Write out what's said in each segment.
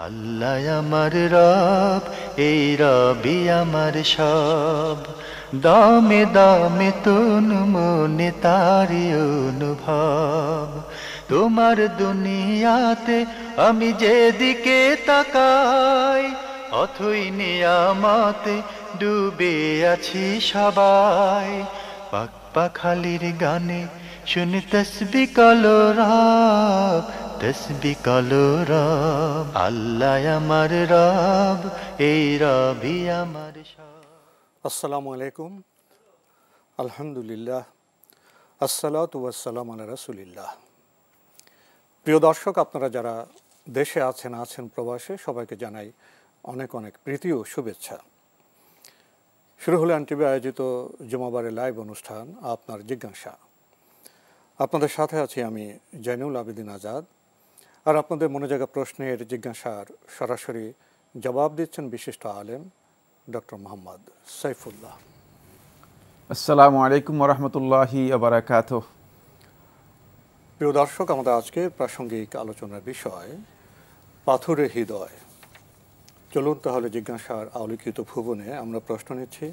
আল্লাহ আমার রব, এই রবি আমার সব। দামে দামে তুন মনে তারি অনুভব। তোমার দুনিয়াতে আমি যেদিকে তাকাই, অথই নিয়ামতে ডুবে আছি সবাই। পাক পাখালির গানে শুনি তসবি কলরব, তসবি কলরব। আল্লাহ আমার রব, এই রবি আমার সব। আসসালামু আলাইকুম, আলহামদুলিল্লাহ, আসসালাতু ওয়াসসালামু আলা রাসূলিল্লাহ। প্রিয় দর্শক, আপনারা যারা দেশে আছেন প্রবাসে, সবাইকে জানাই অনেক অনেক প্রীতি ও শুভেচ্ছা। শুরু হলো এনটিভি আয়োজিত জুমাবারের লাইভ অনুষ্ঠান আপনার জিজ্ঞাসা। আপনাদের সাথে আছি আমি জয়নুল আবেদিন আজাদ। আর আপনাদের মনে জাগা প্রশ্নের জিজ্ঞাসার সরাসরি জবাব দিচ্ছেন বিশিষ্ট আলেম ডক্টর মোহাম্মদ সাইফুল্লাহ। আসসালামু আলাইকুম ওরহমতুল্লাহি ওয়াবারাকাতুহ। প্রিয় দর্শক, আমাদের আজকের প্রাসঙ্গিক আলোচনার বিষয় পাথুরে হৃদয়। চলুন তাহলে জিজ্ঞাসার আলোকিত ভুবনে আমরা প্রশ্ন নিচ্ছি।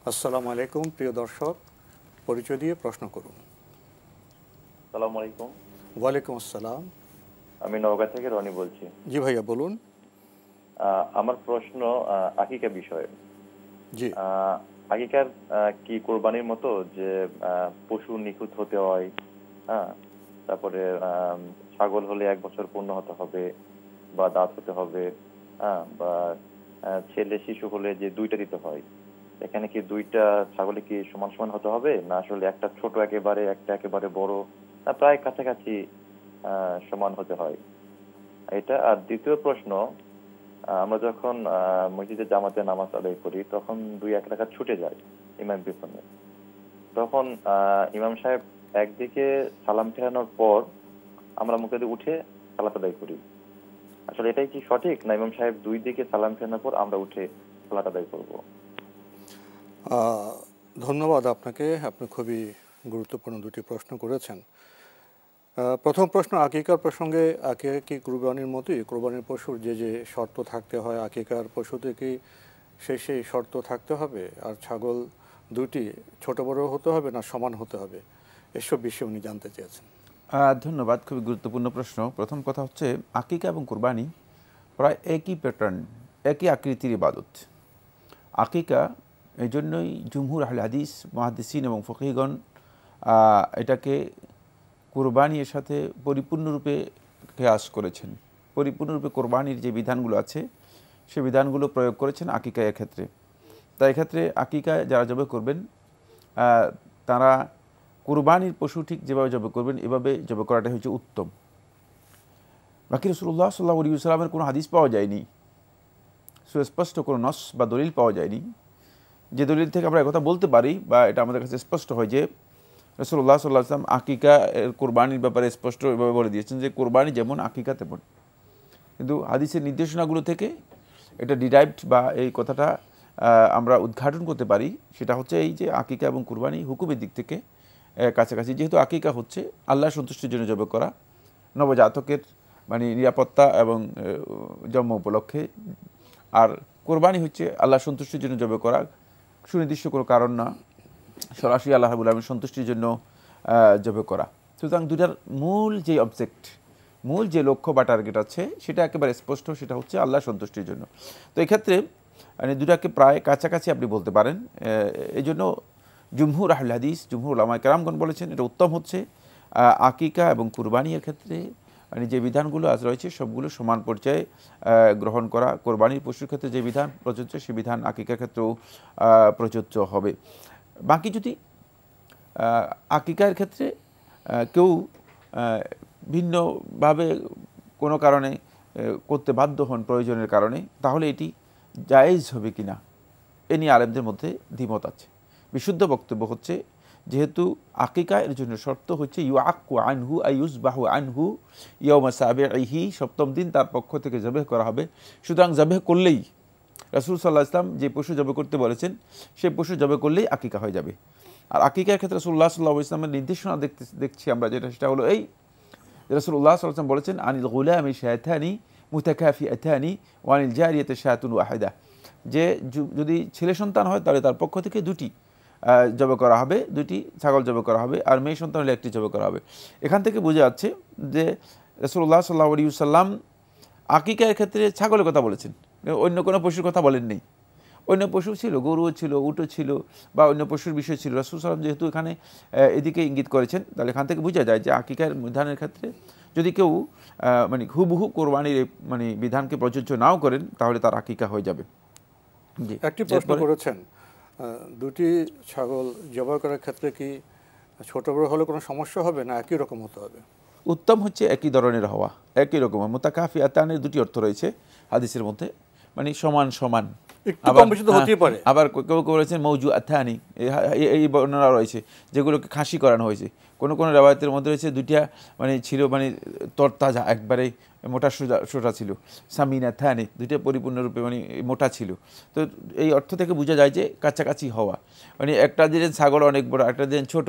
আসসালামু আলাইকুম প্রিয় দর্শক, পরিচয় দিয়ে প্রশ্ন করুন। আসসালামু আলাইকুম। ওয়ালাইকুম আসসালাম। আমি নওগাঁ থেকে রনি বলছি। জি ভাইয়া বলুন। আমার প্রশ্ন আকিকা বিষয়ে। জি। আকিকার কি কোরবানির মতো যে পশু নিখুঁত হতে হয়, হ্যাঁ, তারপরে ছাগল হলে 1 বছর পূর্ণ হতে হবে বা দাঁত হতে হবে, হ্যাঁ, বা ছেলে শিশু হলে যে 2টা দিতে হয়, এখানে কি 2টা ছাগলে কি সমান সমান হতে হবে, না আসলে একটা ছোট একেবারে একটা একেবারে বড়, না প্রায় কাছাকাছি সমান হতে হয় এটা? আর দ্বিতীয় প্রশ্ন, আমরা যখন মসজিদে জামাতে নামাজ আদায় করি তখন 2-1 রাকাত ছুটে যায় ইমাম পিছনে, তখন ইমাম সাহেব একদিকে সালাম ফেরানোর পর আমরা মুখে দিয়ে উঠে সালাত আদায় করি। আসলে এটাই কি সঠিক, না ইমাম সাহেব 2 দিকে সালাম ফেরানোর পর আমরা উঠে সালাত আদায় করব? ধন্যবাদ আপনাকে, আপনি খুবই গুরুত্বপূর্ণ 2টি প্রশ্ন করেছেন। প্রথম প্রশ্ন আকিকার প্রসঙ্গে। আকিকা কি কুরবানির মতোই? কুরবানির পশুর যে শর্ত থাকতে হয়, আকিকার পশুতে কি সেই শর্ত থাকতে হবে? আর ছাগল 2টি ছোট বড় হতে হবে না সমান হতে হবে? এসব বিষয়ে উনি জানতে চেয়েছেন। ধন্যবাদ, খুবই গুরুত্বপূর্ণ প্রশ্ন। প্রথম কথা হচ্ছে, আকিকা এবং কুরবানি প্রায় একই প্যাটার্ন, একই আকৃতির ইবাদত। আকিকা এই জন্যই জুমহুর আহলে হাদিস, মুহাদ্দিসিন এবং ফকিহগণ এটাকে কুরবানির সাথে পরিপূর্ণরূপে কিয়াস করেছেন। পরিপূর্ণরূপে কোরবানির যে বিধানগুলো আছে সে বিধানগুলো প্রয়োগ করেছেন আকিকা এর ক্ষেত্রে। তাই এক্ষেত্রে আকিকা যারা জবে করবেন তারা কুরবানির পশু ঠিক যেভাবে জবে করবেন এভাবে জবে করাটাই হচ্ছে উত্তম। বাকি রাসূলুল্লাহ সাল্লাল্লাহু আলাইহি ওয়াসাল্লামের কোনো হাদিস পাওয়া যায়নি, সুস্পষ্ট কোনো নস বা দলিল পাওয়া যায়নি যে দলিল থেকে আমরা একথা বলতে পারি বা এটা আমাদের কাছে স্পষ্ট হয় যে রাসূলুল্লাহ সাল্লাল্লাহু আলাইহি ওয়াসাল্লাম আকিকা এর কোরবানির ব্যাপারে স্পষ্ট এভাবে বলে দিয়েছেন যে কোরবানি যেমন আকিকা তেমন। কিন্তু হাদিসের নির্দেশনাগুলো থেকে এটা ডিরাইভড বা এই কথাটা আমরা উদ্ঘাটন করতে পারি। সেটা হচ্ছে এই যে আকিকা এবং কুরবানি হুকুমের দিক থেকে কাছাকাছি। যেহেতু আকিকা হচ্ছে আল্লাহর সন্তুষ্টির জন্য জবে করা, নবজাতকের মানে নিরাপত্তা এবং জন্ম উপলক্ষে, আর কোরবানি হচ্ছে আল্লাহর সন্তুষ্টির জন্য জবে করা, সুনির্দিষ্ট কোনো কারণ না, সরাসরি আল্লাহ রাব্বুল আলামিনের সন্তুষ্টির জন্য জবে করা। সুতরাং দুটার মূল যে অবজেক্ট, মূল যে লক্ষ্য বা টার্গেট আছে সেটা একেবারে স্পষ্ট, সেটা হচ্ছে আল্লাহর সন্তুষ্টির জন্য। তো এক্ষেত্রে মানে দুটাকে প্রায় কাছাকাছি আপনি বলতে পারেন। এই জন্য জুমহুর আহলে হাদিস, জুমহুর উলামায়ে কেরামগণ বলেছেন এটা উত্তম হচ্ছে আকিকা এবং কুরবানির ক্ষেত্রে মানে যে বিধানগুলো আজ রয়েছে সবগুলো সমান পর্যায়ে গ্রহণ করা। কোরবানির পশুর ক্ষেত্রে যে বিধান প্রযোজ্য সে বিধান আকিকার ক্ষেত্রেও প্রযোজ্য হবে। বাকি যদি আকিকার ক্ষেত্রে কেউ ভিন্নভাবে কোনো কারণে করতে বাধ্য হন প্রয়োজনের কারণে, তাহলে এটি জায়েজ হবে কিনা এ নিয়ে আলেমদের মধ্যে দ্বিমত আছে। বিশুদ্ধ বক্তব্য হচ্ছে, যেহেতু আকিকা এর জন্য শর্ত হচ্ছে ইউআক্কু আনহু আইয়ুযবাহু আনহু ইয়াওমা সাবিহি, 7ম দিন তার পক্ষ থেকে জবেহ করা হবে। সুতরাং জবেহ করলেই রাসূল সাল্লাল্লাহু আলাইহি ওয়াসাল্লাম যে পশু জবে করতে বলেছেন সেই পশু জবে করলেই আকিকা হয়ে যাবে। আর আকিকার ক্ষেত্রে রাসূলুল্লাহ সাল্লাল্লাহু আলাইহি ওয়াসাল্লামের নির্দেশনা দেখছি আমরা, সেটা হলো এই রাসূলুল্লাহ সাল্লাল্লাহু আলাইহি ওয়াসাল্লাম বলেছেন আনিল গুলামি শায়াতানি মুতাকাফিআতানি ওয়ানিল জারিয়াতি শাতুন ওয়াহিদা, যে যদি ছেলে সন্তান হয় তাহলে তার পক্ষ থেকে দুটি জবাই করা হবে, দুটি ছাগল জবাই করা হবে, আর মেয়ে সন্তান হলে একটি জবাই করা হবে। এখান থেকে বোঝা যাচ্ছে যে রাসূলুল্লাহ সাল্লাল্লাহু আলাইহি ওয়াসাল্লাম আকিকার ক্ষেত্রে ছাগলের কথা বলেছেন, অন্য কোনো পশুর কথা বলেন নেই। অন্য পশু ছিল, গরুও ছিল, উটও ছিল, বা অন্য পশুর বিষয় ছিল। রাসূল সাল্লাল্লাহু আলাইহি ওয়াসাল্লাম যেহেতু এখানে এদিকে ইঙ্গিত করেছেন, তাহলে এখান থেকে বোঝা যায় যে আকিকার বিধানের ক্ষেত্রে যদি কেউ মানে হুবহু কোরবানির মানে বিধানকে প্রযোজ্য নাও করেন তাহলে তার আকিকা হয়ে যাবে। জি, একটি প্রশ্ন করেছেন, দুটি ছাগল জবাই করার ক্ষেত্রে কি ছোট বড় হলে কোনো সমস্যা হবে না একই রকম হতে হবে? উত্তম হচ্ছে একই ধরনের হওয়া, একই রকম। মুতাকাফিআতানের দুটি অর্থ রয়েছে হাদিসের মধ্যে, মানে সমান সমান। একটু কম বেশি তো হতেই পারে। আবার কেউ কেউ বলেছেন মৌজুআতানি, এই বর্ণনা রয়েছে যেগুলোকে খাসি করানো হয়েছে। কোনো কোনো রেওয়ায়েতের মধ্যে রয়েছে দুইটা মানে ছিল মানে তরতাজা, একবারে মোটা সোটা ছিল। সামিনাতানি, দুইটা পরিপূর্ণরূপে মানে মোটা ছিল। তো এই অর্থ থেকে বোঝা যায় যে কাছাকাছি হওয়া, মানে একটা দিলেন ছাগল অনেক বড়, একটা দিলেন ছোট,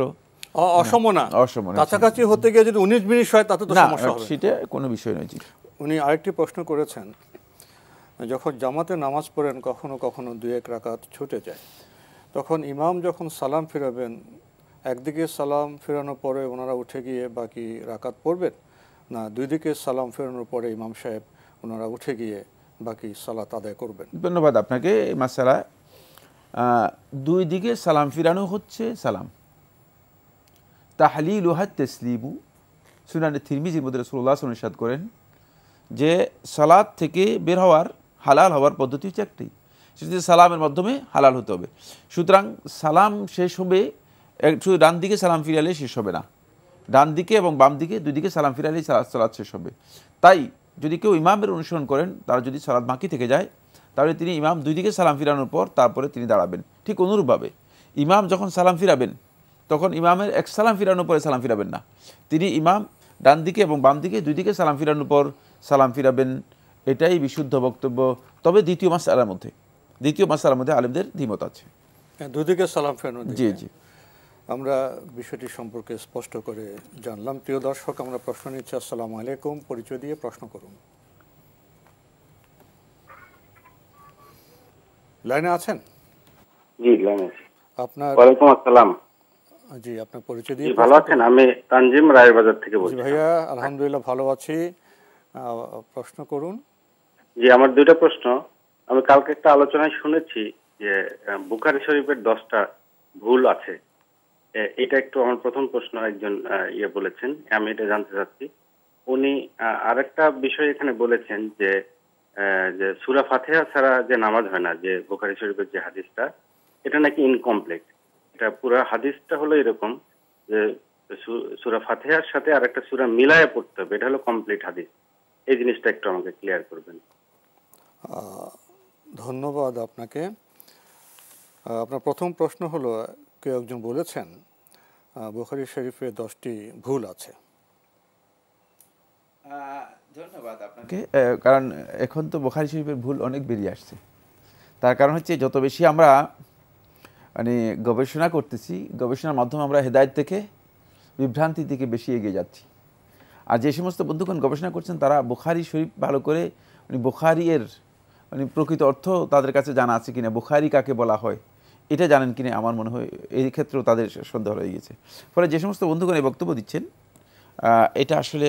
অসমান। কাছাকাছি হতে গিয়ে যদি 19 মিনিট হয় তাতে তো সমস্যা হবে, সেটা কোনো বিষয় নয়। জি। উনি আরেকটি প্রশ্ন করেছেন, যখন জামাতে নামাজ পড়েন কখনো কখনো 2-1 রাকাত ছুটে যায়, তখন ইমাম যখন সালাম ফিরাবেন একদিকে সালাম ফেরানোর পরে ওনারা উঠে গিয়ে বাকি রাকাত পড়বেন, না দুই দিকে সালাম ফেরানোর পরে ইমাম সাহেব ওনারা উঠে গিয়ে বাকি সালাত আদায় করবেন? ধন্যবাদ আপনাকে। এই মাসালা দুই দিকে সালাম ফিরানো হচ্ছে সালাম, তাহলিলুহা তাসলিমু। সুনানে তিরমিজির মধ্যে রাসূলুল্লাহ সাল্লাল্লাহু আলাইহি ওয়াসাল্লাম ইরশাদ করেন যে সালাত থেকে বের হওয়ার হালাল হওয়ার পদ্ধতি হচ্ছে একটি, সেটি সালামের মাধ্যমে হালাল হতে হবে। সুতরাং সালাম শেষ হবে, শুধু ডান দিকে সালাম ফিরালে শেষ হবে না, ডান দিকে এবং বাম দিকে দুই দিকে সালাম ফিরালেই সালাত শেষ হবে। তাই যদি কেউ ইমামের অনুসরণ করেন, তার যদি সালাত বাকি থেকে যায় তাহলে তিনি ইমাম দুই দিকে সালাম ফিরানোর পর তারপরে তিনি দাঁড়াবেন। ঠিক অনুরূপভাবে ইমাম যখন সালাম ফিরাবেন তখন ইমামের এক সালাম ফিরানোর পরে সালাম ফিরাবেন না, তিনি ইমাম ডান দিকে এবং বাম দিকে দুই দিকে সালাম ফিরানোর পর সালাম ফিরাবেন। এটাই বিশুদ্ধ বক্তব্য। তবে দ্বিতীয় মাসআলার মধ্যে আলেমদের দ্বিমত আছে। দুদিকে সালাম ফেরানো। জি জি, আমরা বিষয়টি সম্পর্কে স্পষ্ট করে জানলাম। প্রিয় দর্শক, আমরা প্রশ্ন নিচ্ছি। আসসালামু আলাইকুম, পরিচয় দিয়ে প্রশ্ন করুন। লাইনে আছেন? জি, লাইনে আছি। আপনার ওয়ালাইকুম আসসালাম। জি, আপনার পরিচয় দিয়ে। ভালো আছেন? আমি তানজিম রায়েরবাজার থেকে বলছি। ভাইয়া আলহামদুলিল্লাহ ভালো আছি, প্রশ্ন করুন। জি, আমার দুইটা প্রশ্ন। আমি কালকে একটা আলোচনায় শুনেছি যে বুখারী শরীফের 10টা ভুল আছে। এটা একটু আমার প্রথম প্রশ্ন, একজন বলেছেন, আমি এটা জানতে চাচ্ছি। উনি আরেকটা বিষয় এখানে বলেছেন যে সূরা ফাতিহা ছাড়া যে নামাজ হয় না, যে বুখারী শরীফের যে হাদিসটা, এটা নাকি ইনকমপ্লিট। এটা পুরো হাদিসটা হলো এরকম যে সূরা ফাতিহার সাথে আরেকটা সূরা মিলায়ে পড়তে হবে, এটা হলো কমপ্লিট হাদিস। এই জিনিসটা একটু আমাকে ক্লিয়ার করবেন। ধন্যবাদ আপনাকে। আপনার প্রথম প্রশ্ন হলো, কেউ একজন বলেছেন বুখারী শরীফে 10টি ভুল আছে। ধন্যবাদ আপনাকে। কারণ এখন তো বুখারী শরীফের ভুল অনেক বেরিয়ে আসছে। তার কারণ হচ্ছে যত বেশি আমরা মানে গবেষণা করতেছি, গবেষণার মাধ্যমে আমরা হেদায়েত থেকে বিভ্রান্তি থেকে বেশি এগিয়ে যাচ্ছি। আর যে সমস্ত বন্ধুগণ গবেষণা করছেন তারা বুখারী শরীফ ভালো করে মানে বুখারী এর মানে প্রকৃত অর্থ তাদের কাছে জানা আছে কিনা, বুখারী কাকে বলা হয় এটা জানেন কিনা, আমার মনে হয় এই ক্ষেত্রেও তাদের সন্দেহ রয়ে গেছে। ফলে যে সমস্ত বন্ধুগণ এই বক্তব্য দিচ্ছেন এটা আসলে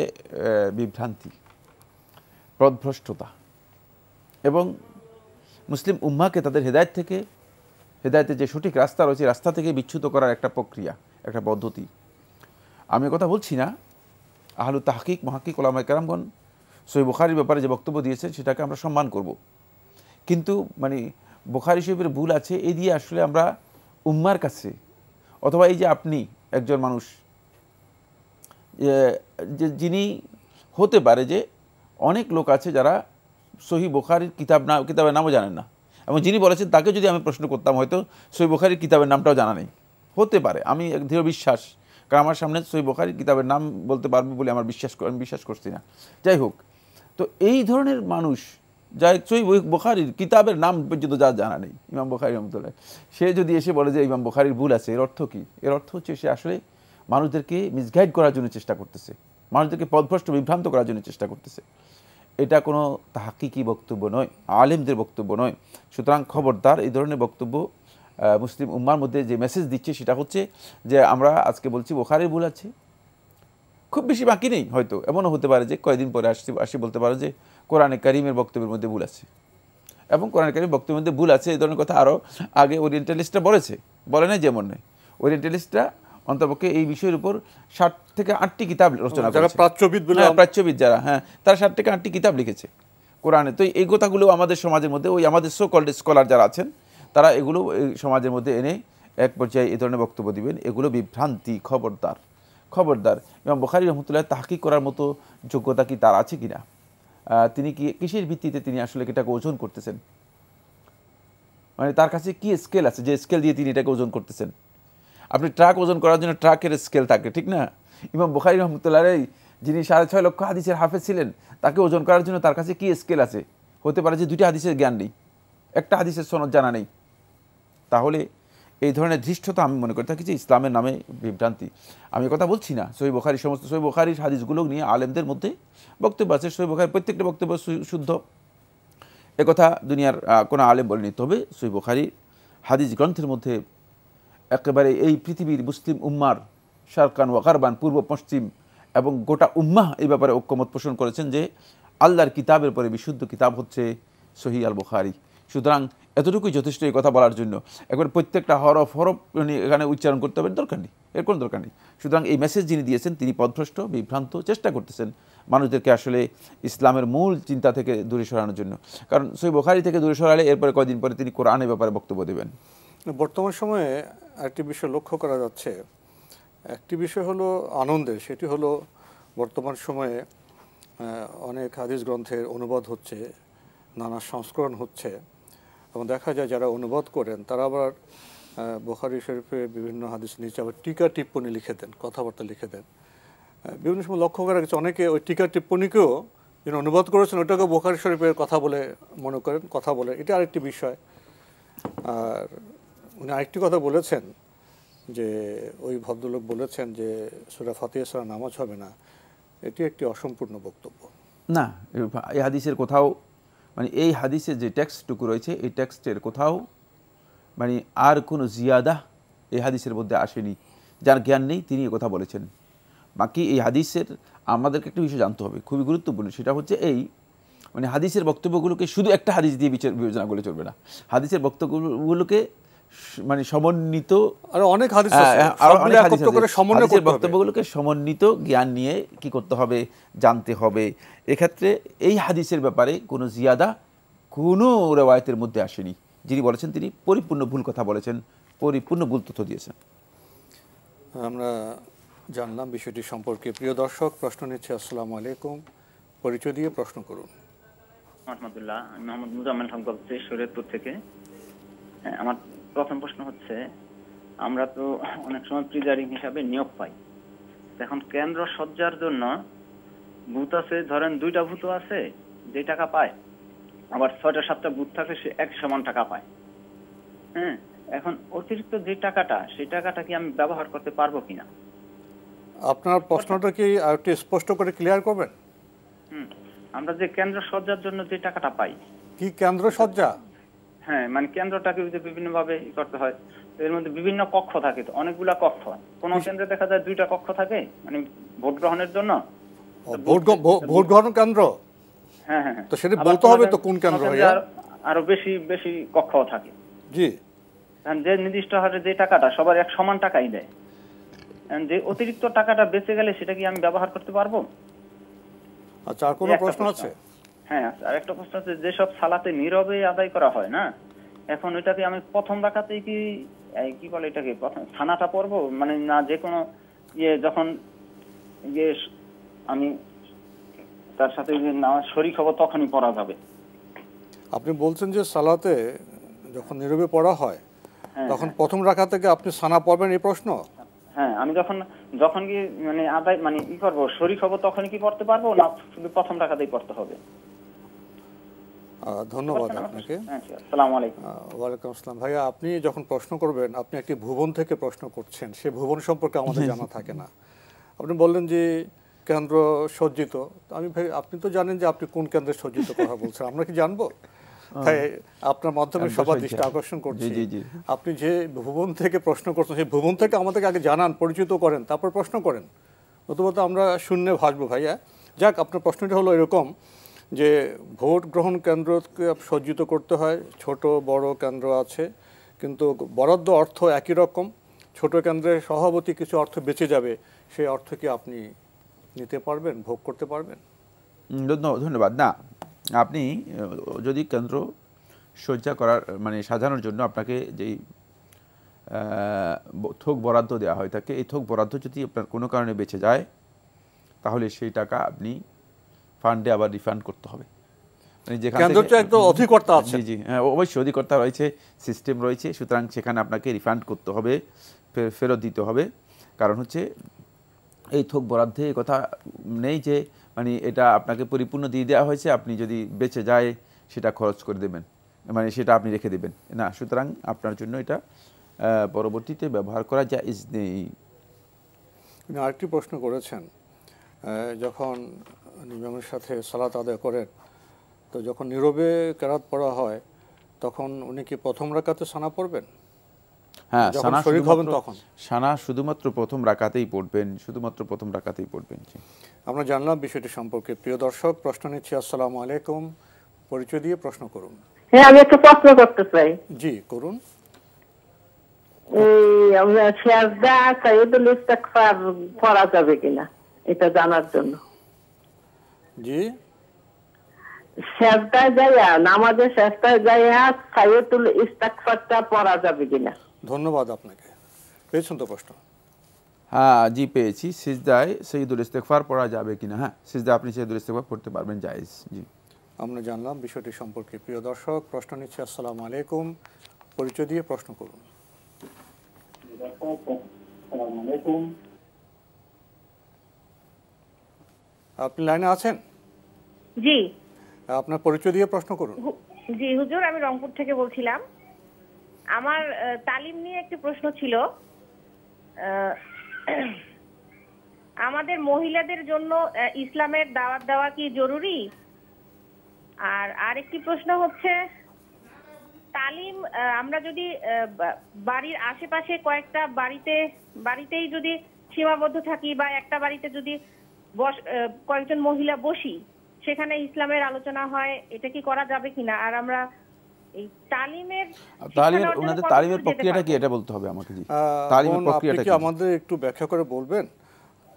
বিভ্রান্তি, পথভ্রষ্টতা এবং মুসলিম উম্মাহকে তাদের হেদায়েতের যে সঠিক রাস্তা রয়েছে রাস্তা থেকে বিচ্যুত করার একটা প্রক্রিয়া, একটা পদ্ধতি। আমি কথা বলছি না, আহলু তাহকিক মুহাক্কিক উলামায়ে কেরামগণ সহিহ বুখারীর ব্যাপারে যে বক্তব্য দিয়েছেন সেটাকে আমরা সম্মান করব, কিন্তু মানে বুখারী শরীফের ভুল আছে এই দিয়ে আসলে আমরা উম্মার কাছে, অথবা এই যে আপনি একজন মানুষ যে যিনি হতে পারে যে অনেক লোক আছে যারা সহিহ বুখারীর কিতাবের নামও জানেন না, এবং যিনি বলেছেন তাকে যদি আমি প্রশ্ন করতাম হয়তো সহিহ বুখারীর কিতাবের নামটাও জানা নেই, হতে পারে। আমি দৃঢ় বিশ্বাস, কারণ আমার সামনে সহিহ বুখারীর কিতাবের নাম বলতে পারবে বলে আমি বিশ্বাস করছি না। যাই হোক, তো এই ধরনের মানুষ যা সহিহ বুখারীর কিতাবের নাম পর্যন্ত যা জানা নেই, ইমাম বুখারী রাহমাতুল্লাহ, সে যদি এসে বলে যে ইমাম বুখারীর ভুল আছে, এর অর্থ কি? এর অর্থ হচ্ছে সে আসলে মানুষদেরকে মিসগাইড করার জন্য চেষ্টা করতেছে, মানুষদেরকে পথভ্রষ্ট বিভ্রান্ত করার জন্য চেষ্টা করতেছে। এটা কোনো তাহকিকি বক্তব্য নয়, আলেমদের বক্তব্য নয়। সুতরাং খবরদার এই ধরনের বক্তব্য মুসলিম উম্মার মধ্যে যে মেসেজ দিচ্ছে সেটা হচ্ছে যে আমরা আজকে বলছি বুখারীর ভুল আছে, খুব বেশি বাকি নেই, হয়তো এমনও হতে পারে যে কয়েকদিন পরে আসি বলতে পারো যে কোরআনে কারিমের বক্তব্যের মধ্যে ভুল আছে, এবং কোরআনে কারিমের বক্তব্যের মধ্যে ভুল আছে এই ধরনের কথা আরও আগে ওরিয়েন্টালিস্টরা বলে নাই যেমন নয়। ওরিয়েন্টালিস্টরা অন্তপক্ষে এই বিষয়ের উপর 60 থেকে 8টি কিতাব রচনা করেছে, প্রাচ্যবিদ যারা, হ্যাঁ, তারা 60 থেকে 8টি কিতাব লিখেছে কোরআনে। তো এই কথাগুলো আমাদের সমাজের মধ্যে ওই আমাদের সো কল্ড স্কলার যারা আছেন তারা এগুলো এই সমাজের মধ্যে এনে এক পর্যায়ে এই ধরনের বক্তব্য দিবেন, এগুলো বিভ্রান্তি। খবরদার ইমাম বুখারী রহমতুল্লাহ তাহকিক করার মতো যোগ্যতা কি তার আছে কিনা, তিনি কি কিসের ভিত্তিতে তিনি আসলে এটাকে ওজন করতেছেন, মানে তার কাছে কি স্কেল আছে যে স্কেল দিয়ে তিনি এটাকে ওজন করতেছেন। আপনি ট্রাক ওজন করার জন্য ট্রাকের স্কেল থাকে, ঠিক না? ইমাম বুখারী রহমতুল্লাহ যিনি 6.5 লক্ষ হাদিসের হাফেজ ছিলেন, তাকে ওজন করার জন্য তার কাছে কি স্কেল আছে? হতে পারে যে 2টি হাদিসের জ্ঞান নেই, একটা হাদিসের সনদ জানা নেই। তাহলে এই ধরনের ধৃষ্টতা আমি মনে করে থাকি যে ইসলামের নামে বিভ্রান্তি। আমি কথা বলছি না সহিহ বুখারী, সমস্ত সহিহ বুখারীর হাদিসগুলো নিয়ে আলেমদের মধ্যে বক্তব্য আছে, সহিহ বুখারীর প্রত্যেকটা বক্তব্য শুদ্ধ, একথা দুনিয়ার কোনো আলেম বলেনি। তবে সহিহ বুখারীর হাদিস গ্রন্থের মধ্যে একেবারে এই পৃথিবীর মুসলিম উম্মার শারকান ওয়া গারবান, পূর্ব পশ্চিম এবং গোটা উম্মাহ এই ব্যাপারে ঐক্যমত পোষণ করেছেন যে আল্লাহর কিতাবের পরে বিশুদ্ধ কিতাব হচ্ছে সহিহ আল বুখারী। সুতরাং এতটুকুই যথেষ্ট এই কথা বলার জন্য। একবার প্রত্যেকটা হরফ এখানে উচ্চারণ করতে হবে দরকার নেই, এর কোনো দরকার নেই। সুতরাং এই মেসেজ যিনি দিয়েছেন তিনি পথভ্রষ্ট, বিভ্রান্ত, চেষ্টা করতেছেন মানুষদেরকে আসলে ইসলামের মূল চিন্তা থেকে দূরে সরানোর জন্য। কারণ সহিহ বুখারী থেকে দূরে সরালে এরপরে কয়েকদিন পরে তিনি কোরআনের ব্যাপারে বক্তব্য দেবেন। বর্তমান সময়ে একটি বিষয় লক্ষ্য করা যাচ্ছে, একটি বিষয় হলো আনন্দের, সেটি হলো বর্তমান সময়ে অনেক হাদিস গ্রন্থের অনুবাদ হচ্ছে, নানা সংস্করণ হচ্ছে, এবং দেখা যায় যারা অনুবাদ করেন তারা আবার বুখারী শরীফের বিভিন্ন হাদিস নিচে আবার টিকা টিপ্পনী লিখে দেন, কথাবার্তা লিখে দেন। বিভিন্ন সময় লক্ষ্য করা গেছে অনেকে ওই টিকা টিপ্পণীকেও যিনি অনুবাদ করেছেন ওটাকে বুখারী শরীফের কথা বলে মনে করেন, কথা বলে। এটা আরেকটি বিষয়। আর উনি আরেকটি কথা বলেছেন যে ওই ভদ্রলোক বলেছেন যে সূরা ফাতিহা ছাড়া নামাজ হবে না, এটি একটি অসম্পূর্ণ বক্তব্য। না, এই হাদিসের কোথাও মানে এই হাদিসের যে টেক্সটটুকু রয়েছে এই টেক্সটের কোথাও মানে আর কোনো জিয়াদা এই হাদিসের মধ্যে আসেনি। যার জ্ঞান নেই তিনি কথা বলেছেন। বাকি এই হাদিসের আমাদেরকে একটা বিষয় জানতে হবে, খুবই গুরুত্বপূর্ণ, সেটা হচ্ছে এই মানে হাদিসের বক্তব্যগুলোকে শুধু একটা হাদিস দিয়ে বিবেচনা করলে চলবে না। হাদিসের বক্তব্যগুলোকে মানে সমন্বিত, আর অনেক হাদিস আছে, হাদিসের বক্তব্যগুলোকে সমন্বিত জ্ঞান নিয়ে কি করতে হবে, জানতে হবে। এক্ষেত্রে এই হাদিসের ব্যাপারে কোনো জিয়াদা কোনো রেওয়ায়েতের মধ্যে আসেনি। যিনি বলেছেন তিনি পরিপূর্ণ ভুল কথা বলেছেন, পরিপূর্ণ ভুল তথ্য দিয়েছেন। আমরা জানলাম বিষয়টি সম্পর্কে। প্রিয় দর্শক, প্রশ্ন নিচ্ছে। আসসালামু আলাইকুম, পরিচয় দিয়ে প্রশ্ন করুন। আলহামদুলিল্লাহ, আমি মোহাম্মদ মুজাম্মেল হক বলছি শরীয়তপুর থেকে। আমার প্রথম প্রশ্ন হচ্ছে, আমরা তো অনেক সময় প্রিজাইডিং হিসাবে নিয়োগ পাই, এখন কেন্দ্র সজ্জার জন্য বুথ আছে, ধরেন 2টা বুথ আছে যে টাকা পায়, আবার 6টা-7টা বুথ থাকে সে এক সমান টাকা পায়। হ্যাঁ, এখন অতিরিক্ত যে টাকাটা সেই টাকাটা কি আমি ব্যবহার করতে পারবো কিনা? আপনার প্রশ্নটা কি একটু স্পষ্ট করে ক্লিয়ার করবেন? আমরা যে কেন্দ্র সজ্জার জন্য যে টাকাটা পাই। কি কেন্দ্র সজ্জা? হ্যাঁ, মানে কেন্দ্রটাকে বিভিন্ন ভাবে করতে হয়, এর মধ্যে বিভিন্ন কক্ষ থাকে, তো অনেকগুলা কক্ষ। কোন কেন্দ্রে দেখা যায় 2টা কক্ষ থাকে মানে ভোট গ্রহণের জন্য। ভোট গ্রহণ কেন্দ্র? হ্যাঁ হ্যাঁ, তো সেটা বলতে হবে তো কোন কেন্দ্র। আরো বেশি বেশি কক্ষ থাকে। জি, যে নির্দিষ্ট হারে যে টাকাটা সবার এক সমান টাকাই দেয়, যে অতিরিক্ত টাকাটা বেঁচে গেলে সেটা কি আমি ব্যবহার করতে পারবো? আচ্ছা, আর কোনো প্রশ্ন আছে? হ্যাঁ, আর একটা প্রশ্ন আছে, যেসব সালাতে নীরবে আদায় করা হয় না, এখন ওইটাকে আমি প্রথম রাকাতেই কি বলে এটাকে প্রথম সানাটা পড়বো, মানে না যে কোনো যখন আমি তার সাথে নামাজ শরীক হব তখনই পড়া যাবে? আপনি বলছেন যে সালাতে যখন নীরবে পড়া হয় তখন প্রথম রাকাত থেকে আপনি সানা পড়বেন, এই প্রশ্ন? হ্যাঁ, আমি যখন কি মানে আদায় মানে ই করবো শরীক হব তখনই কি পড়তে পারবো, না শুধু প্রথম রাকাতেই পড়তে হবে? ধন্যবাদ আপনাকে। আসসালামু আলাইকুম। ওয়ালাইকুম আসসালাম। ভাইয়া, আপনি যখন প্রশ্ন করবেন আপনি একটি ভুবন থেকে প্রশ্ন করছেন, সে ভুবন সম্পর্কে আমাদের জানা থাকে না। আপনি বললেন যে কেন্দ্র সজ্জিত। আমি ভাই, আপনি তো জানেন যে আপনি কোন কেন্দ্রে সজ্জিত কথা বলছেন, আমরা কি জানবো? তাই আপনার মাধ্যমে সবার দৃষ্টি আকর্ষণ করছি, আপনি যে ভুবন থেকে প্রশ্ন করছেন সেই ভুবন থেকে আমাদেরকে আগে জানান, পরিচিত করেন, তারপর প্রশ্ন করেন, নতুবা আমরা শূন্যে ভাসবো ভাইয়া। যাক, আপনার প্রশ্নটা হলো এরকম যে ভোট গ্রহণ কেন্দ্রকে সজ্জিত করতে হয়, ছোট বড় কেন্দ্র আছে, কিন্তু বরাদ্দ অর্থ একই রকম। ছোট কেন্দ্রের সভাপতি কিছু অর্থ বেঁচে যাবে, সেই অর্থ কি আপনি নিতে পারবেন, ভোগ করতে পারবেন? ধন্যবাদ। না, আপনি যদি কেন্দ্র সজ্জা করার মানে সাজানোর জন্য আপনাকে যেই থোক বরাদ্দ দেওয়া হয় থাকে, এই থোক বরাদ্দ যদি আপনার কোনো কারণে বেঁচে যায় তাহলে সেই টাকা আপনি ফান্ডে আবার রিফান্ড করতে হবে। মানে যেখানে অধিকর্তা আছে, জি হ্যাঁ, অবশ্যই অধিকর্তা রয়েছে, সিস্টেম রয়েছে, সুতরাং সেখানে আপনাকে রিফান্ড করতে হবে, ফেরত দিতে হবে। কারণ হচ্ছে এই থোক বরাদ্দে কথা নেই যে মানে এটা আপনাকে পরিপূর্ণ দিয়ে দেওয়া হয়েছে, আপনি যদি বেঁচে যায় সেটা খরচ করে দেবেন, মানে সেটা আপনি রেখে দেবেন না। সুতরাং আপনার জন্য এটা পরবর্তীতে ব্যবহার করা জায়েজ নেই। আরেকটি প্রশ্ন করেছেন, যখন ইমামের সাথে সালাত আদায় করেন তো যখন নীরবে কেরাত পড়া হয় তখন উনি কি প্রথম রাকাতে সানা পড়বেন? হ্যাঁ, সানা শুধুমাত্র প্রথম রাকাতেই পড়বেন, শুধুমাত্র প্রথম রাকাতেই পড়বেন। আমরা জানলাম বিষয়টি সম্পর্কে। প্রিয় দর্শক, প্রশ্ন নিচ্ছি। আসসালামু আলাইকুম, পরিচয় দিয়ে প্রশ্ন করুন। হ্যাঁ, আমি একটা প্রশ্ন করতে চাই। জি করুন। আমরা সিজদা সাইয়্যিদুল ইস্তিগফার পড়া যাবে কিনা এটা জানার জন্য। জি, সিজদায় যাইয়া, নামাজের সিজদায় যাইয়া সাইয়্যিদুল ইস্তিগফারটা পড়া যাবে কিনা? ধন্যবাদ আপনাকে। পেয়েছেন তো প্রশ্ন? হ্যাঁ জি পেয়েছি। সিজদায় সাইয়্যিদুল ইস্তিগফার পড়া যাবে কিনা? হ্যাঁ, সিজদা আপনি সাইয়্যিদুল ইস্তিগফার পড়তে পারবেন, জায়েজ। জি, আমরা জানলাম বিষয়টি সম্পর্কে। প্রিয় দর্শক, প্রশ্ন নিচ্ছে। আসসালামু আলাইকুম, পরিচয় দিয়ে প্রশ্ন করুন। আপনি লাইনে আছেন? জি, আপনার পরিচয় দিয়ে প্রশ্ন করুন। জি হুজুর, আমি রংপুর থেকে বলছিলাম। আমার তালিম নিয়ে একটি প্রশ্ন ছিল। আমাদের মহিলাদের জন্য ইসলামের দাওয়াত দেওয়া কি জরুরি? আর আরেকটি প্রশ্ন হচ্ছে, তালিম আমরা যদি বাড়ির আশেপাশে কয়েকটা বাড়িতেই যদি সীমাবদ্ধ থাকি বা একটা বাড়িতে যদি কয়েকজন মহিলা বসি, সেখানে ইসলামের আলোচনা হয়, এটা কি করা যাবে কিনা? আর আমরা এই তালিমের প্রক্রিয়াটা কি এটা বলতে হবে আমাকে। জি, তালিমের প্রক্রিয়াটা কি আমাদের একটু ব্যাখ্যা করে বলবেন?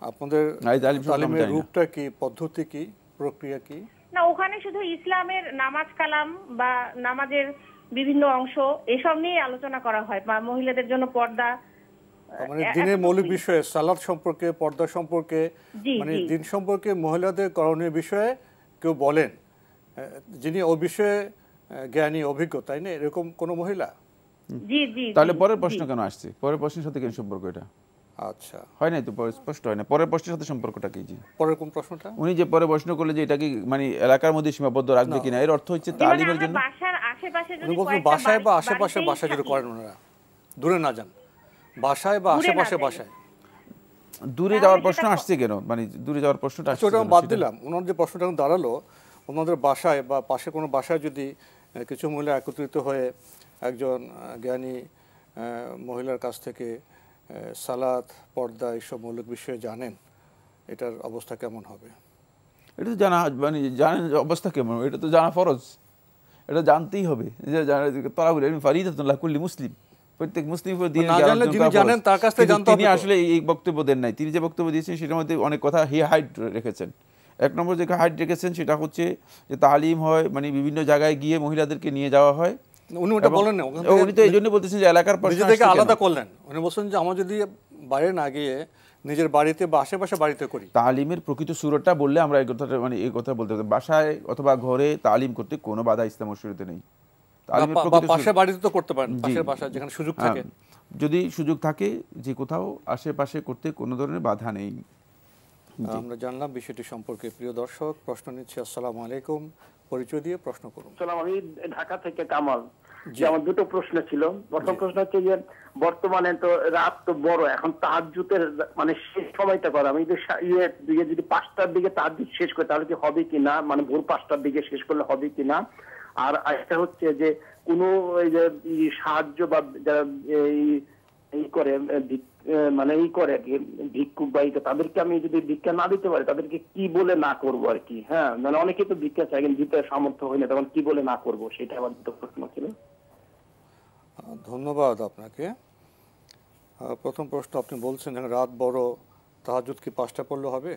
আপনাদের তালিমের রূপটা কি, পদ্ধতি কি, প্রক্রিয়া কি? না, ওখানে শুধু ইসলামের নামাজ কালাম বা নামাজের বিভিন্ন অংশ এসব নিয়ে আলোচনা করা হয়, বা মহিলাদের জন্য পর্দা, মানে দিনের মৌলিক বিষয়ে, সালাত সম্পর্কে, পর্দা সম্পর্কে, মানে দিন সম্পর্কে মহিলাদের করণীয় বিষয়ে কেউ বলেন যিনি ওই বিষয়ে জ্ঞানী, অভিজ্ঞ, তাই না? এরকম কোন মহিলা? জি জি। তাহলে পরের প্রশ্ন কেন আসছে? পরের প্রশ্নের সাথে কেন সম্পর্ক এটা? আচ্ছা, হয় নাই তো, স্পষ্ট হয় না। পরের প্রশ্নের সাথে সম্পর্কটা কি? জি, পরের কোন প্রশ্নটা? উনি যে পরে প্রশ্ন করলে যে এটা কি মানে এলাকার মধ্যে সীমাবদ্ধ রাখবে কিনা, এর অর্থ হচ্ছে তালিমের জন্য বাসার আশেপাশে যদি বাসায় বা আশেপাশে বাসায় যদি করেন, ওনারা দূরে না যান, বাসায় বা আশেপাশে বাসায়। দূরে যাওয়ার প্রশ্ন আসছে কেন? মানে দূরে যাওয়ার প্রশ্নটা আসছে, ওটা বাদ দিলাম। ওনার যে প্রশ্নটা দাঁড়ালো, ওনাদের বাসায় বা পাশে কোনো বাসায় যদি কিছু মহিলা একত্রিত হয়ে একজন জ্ঞানী মহিলার কাছ থেকে সালাত, পর্দা এইসব মৌলিক বিষয়ে জানেন, এটার অবস্থা কেমন হবে? এটা তো জানা, মানে জানেন অবস্থা কেমন, এটা তো জানা ফরজ, এটা জানতেই হবে। মুসলিম, প্রত্যেক মুসলিম তিনি আসলে এই বক্তব্য দেন নাই। তিনি যে বক্তব্য দিয়েছেন সেটার মধ্যে অনেক কথা হাইড রেখেছেন। এক নম্বর যে হাইড রেখেছেন সেটা হচ্ছে যে তালিম হয়, মানে বিভিন্ন জায়গায় গিয়ে মহিলাদেরকে নিয়ে যাওয়া হয়। উনি ওটা বলেন না, উনি তো এই জন্য বলতেছেন যে এলাকার প্রশ্ন থেকে আলাদা করলেন। উনি বলছেন যে আমরা যদি বাইরে না গিয়ে নিজের বাড়িতে বা আশেপাশে বাড়িতে করি। তালিমের প্রকৃত সুরটা বললে আমরা এই কথাটা, মানে এই কথা বলতে হবে, বাসায় অথবা ঘরে তালিম করতে কোনো বাধা ইসলাম ও শরীয়তে নেই। পাশের বাড়িতে তো করতে পারেন, পাশের বাসায় যেখানে সুযোগ থাকে, যদি সুযোগ থাকে যে কোথাও আশেপাশে করতে কোনো ধরনের বাধা নেই। আমরা জানলাম বিষয়টি সম্পর্কে। প্রিয় দর্শক, প্রশ্ন নিচ্ছি। আসসালামু আলাইকুম, পরিচয় দিয়ে প্রশ্ন করুন। আমি ঢাকা থেকে কামাল। যে আমার দুটো প্রশ্ন ছিল। প্রথম প্রশ্ন হচ্ছে যে বর্তমানে তো রাত তো বড়, এখন তাহাজ্জুদের মানে শেষ সময়টা করা, আমি যদি 5টার দিকে তাহাজ্জুদ শেষ করি তাহলে কি হবে কিনা, মানে ভোর 5টার দিকে শেষ করলে হবে কিনা। আর একটা হচ্ছে যে কোনো সাহায্য বা যারা এই করে মানে করে আর কি ভিক্ষুক বাড়িতে, তাদেরকে আমি যদি ভিক্ষা না দিতে পারি তাদেরকে কি বলে না করবো আর কি। হ্যাঁ, মানে অনেকে তো ভিক্ষা চাই কিন্তু দিতে সামর্থ্য হয় না, তখন কি বলে না করবো, সেটা আমার দুটো প্রশ্ন ছিল। ধন্যবাদ আপনাকে। প্রথম প্রশ্ন আপনি বলছেন রাত বড়, তাহাজ্জুদ কি 5টা পড়লে হবে?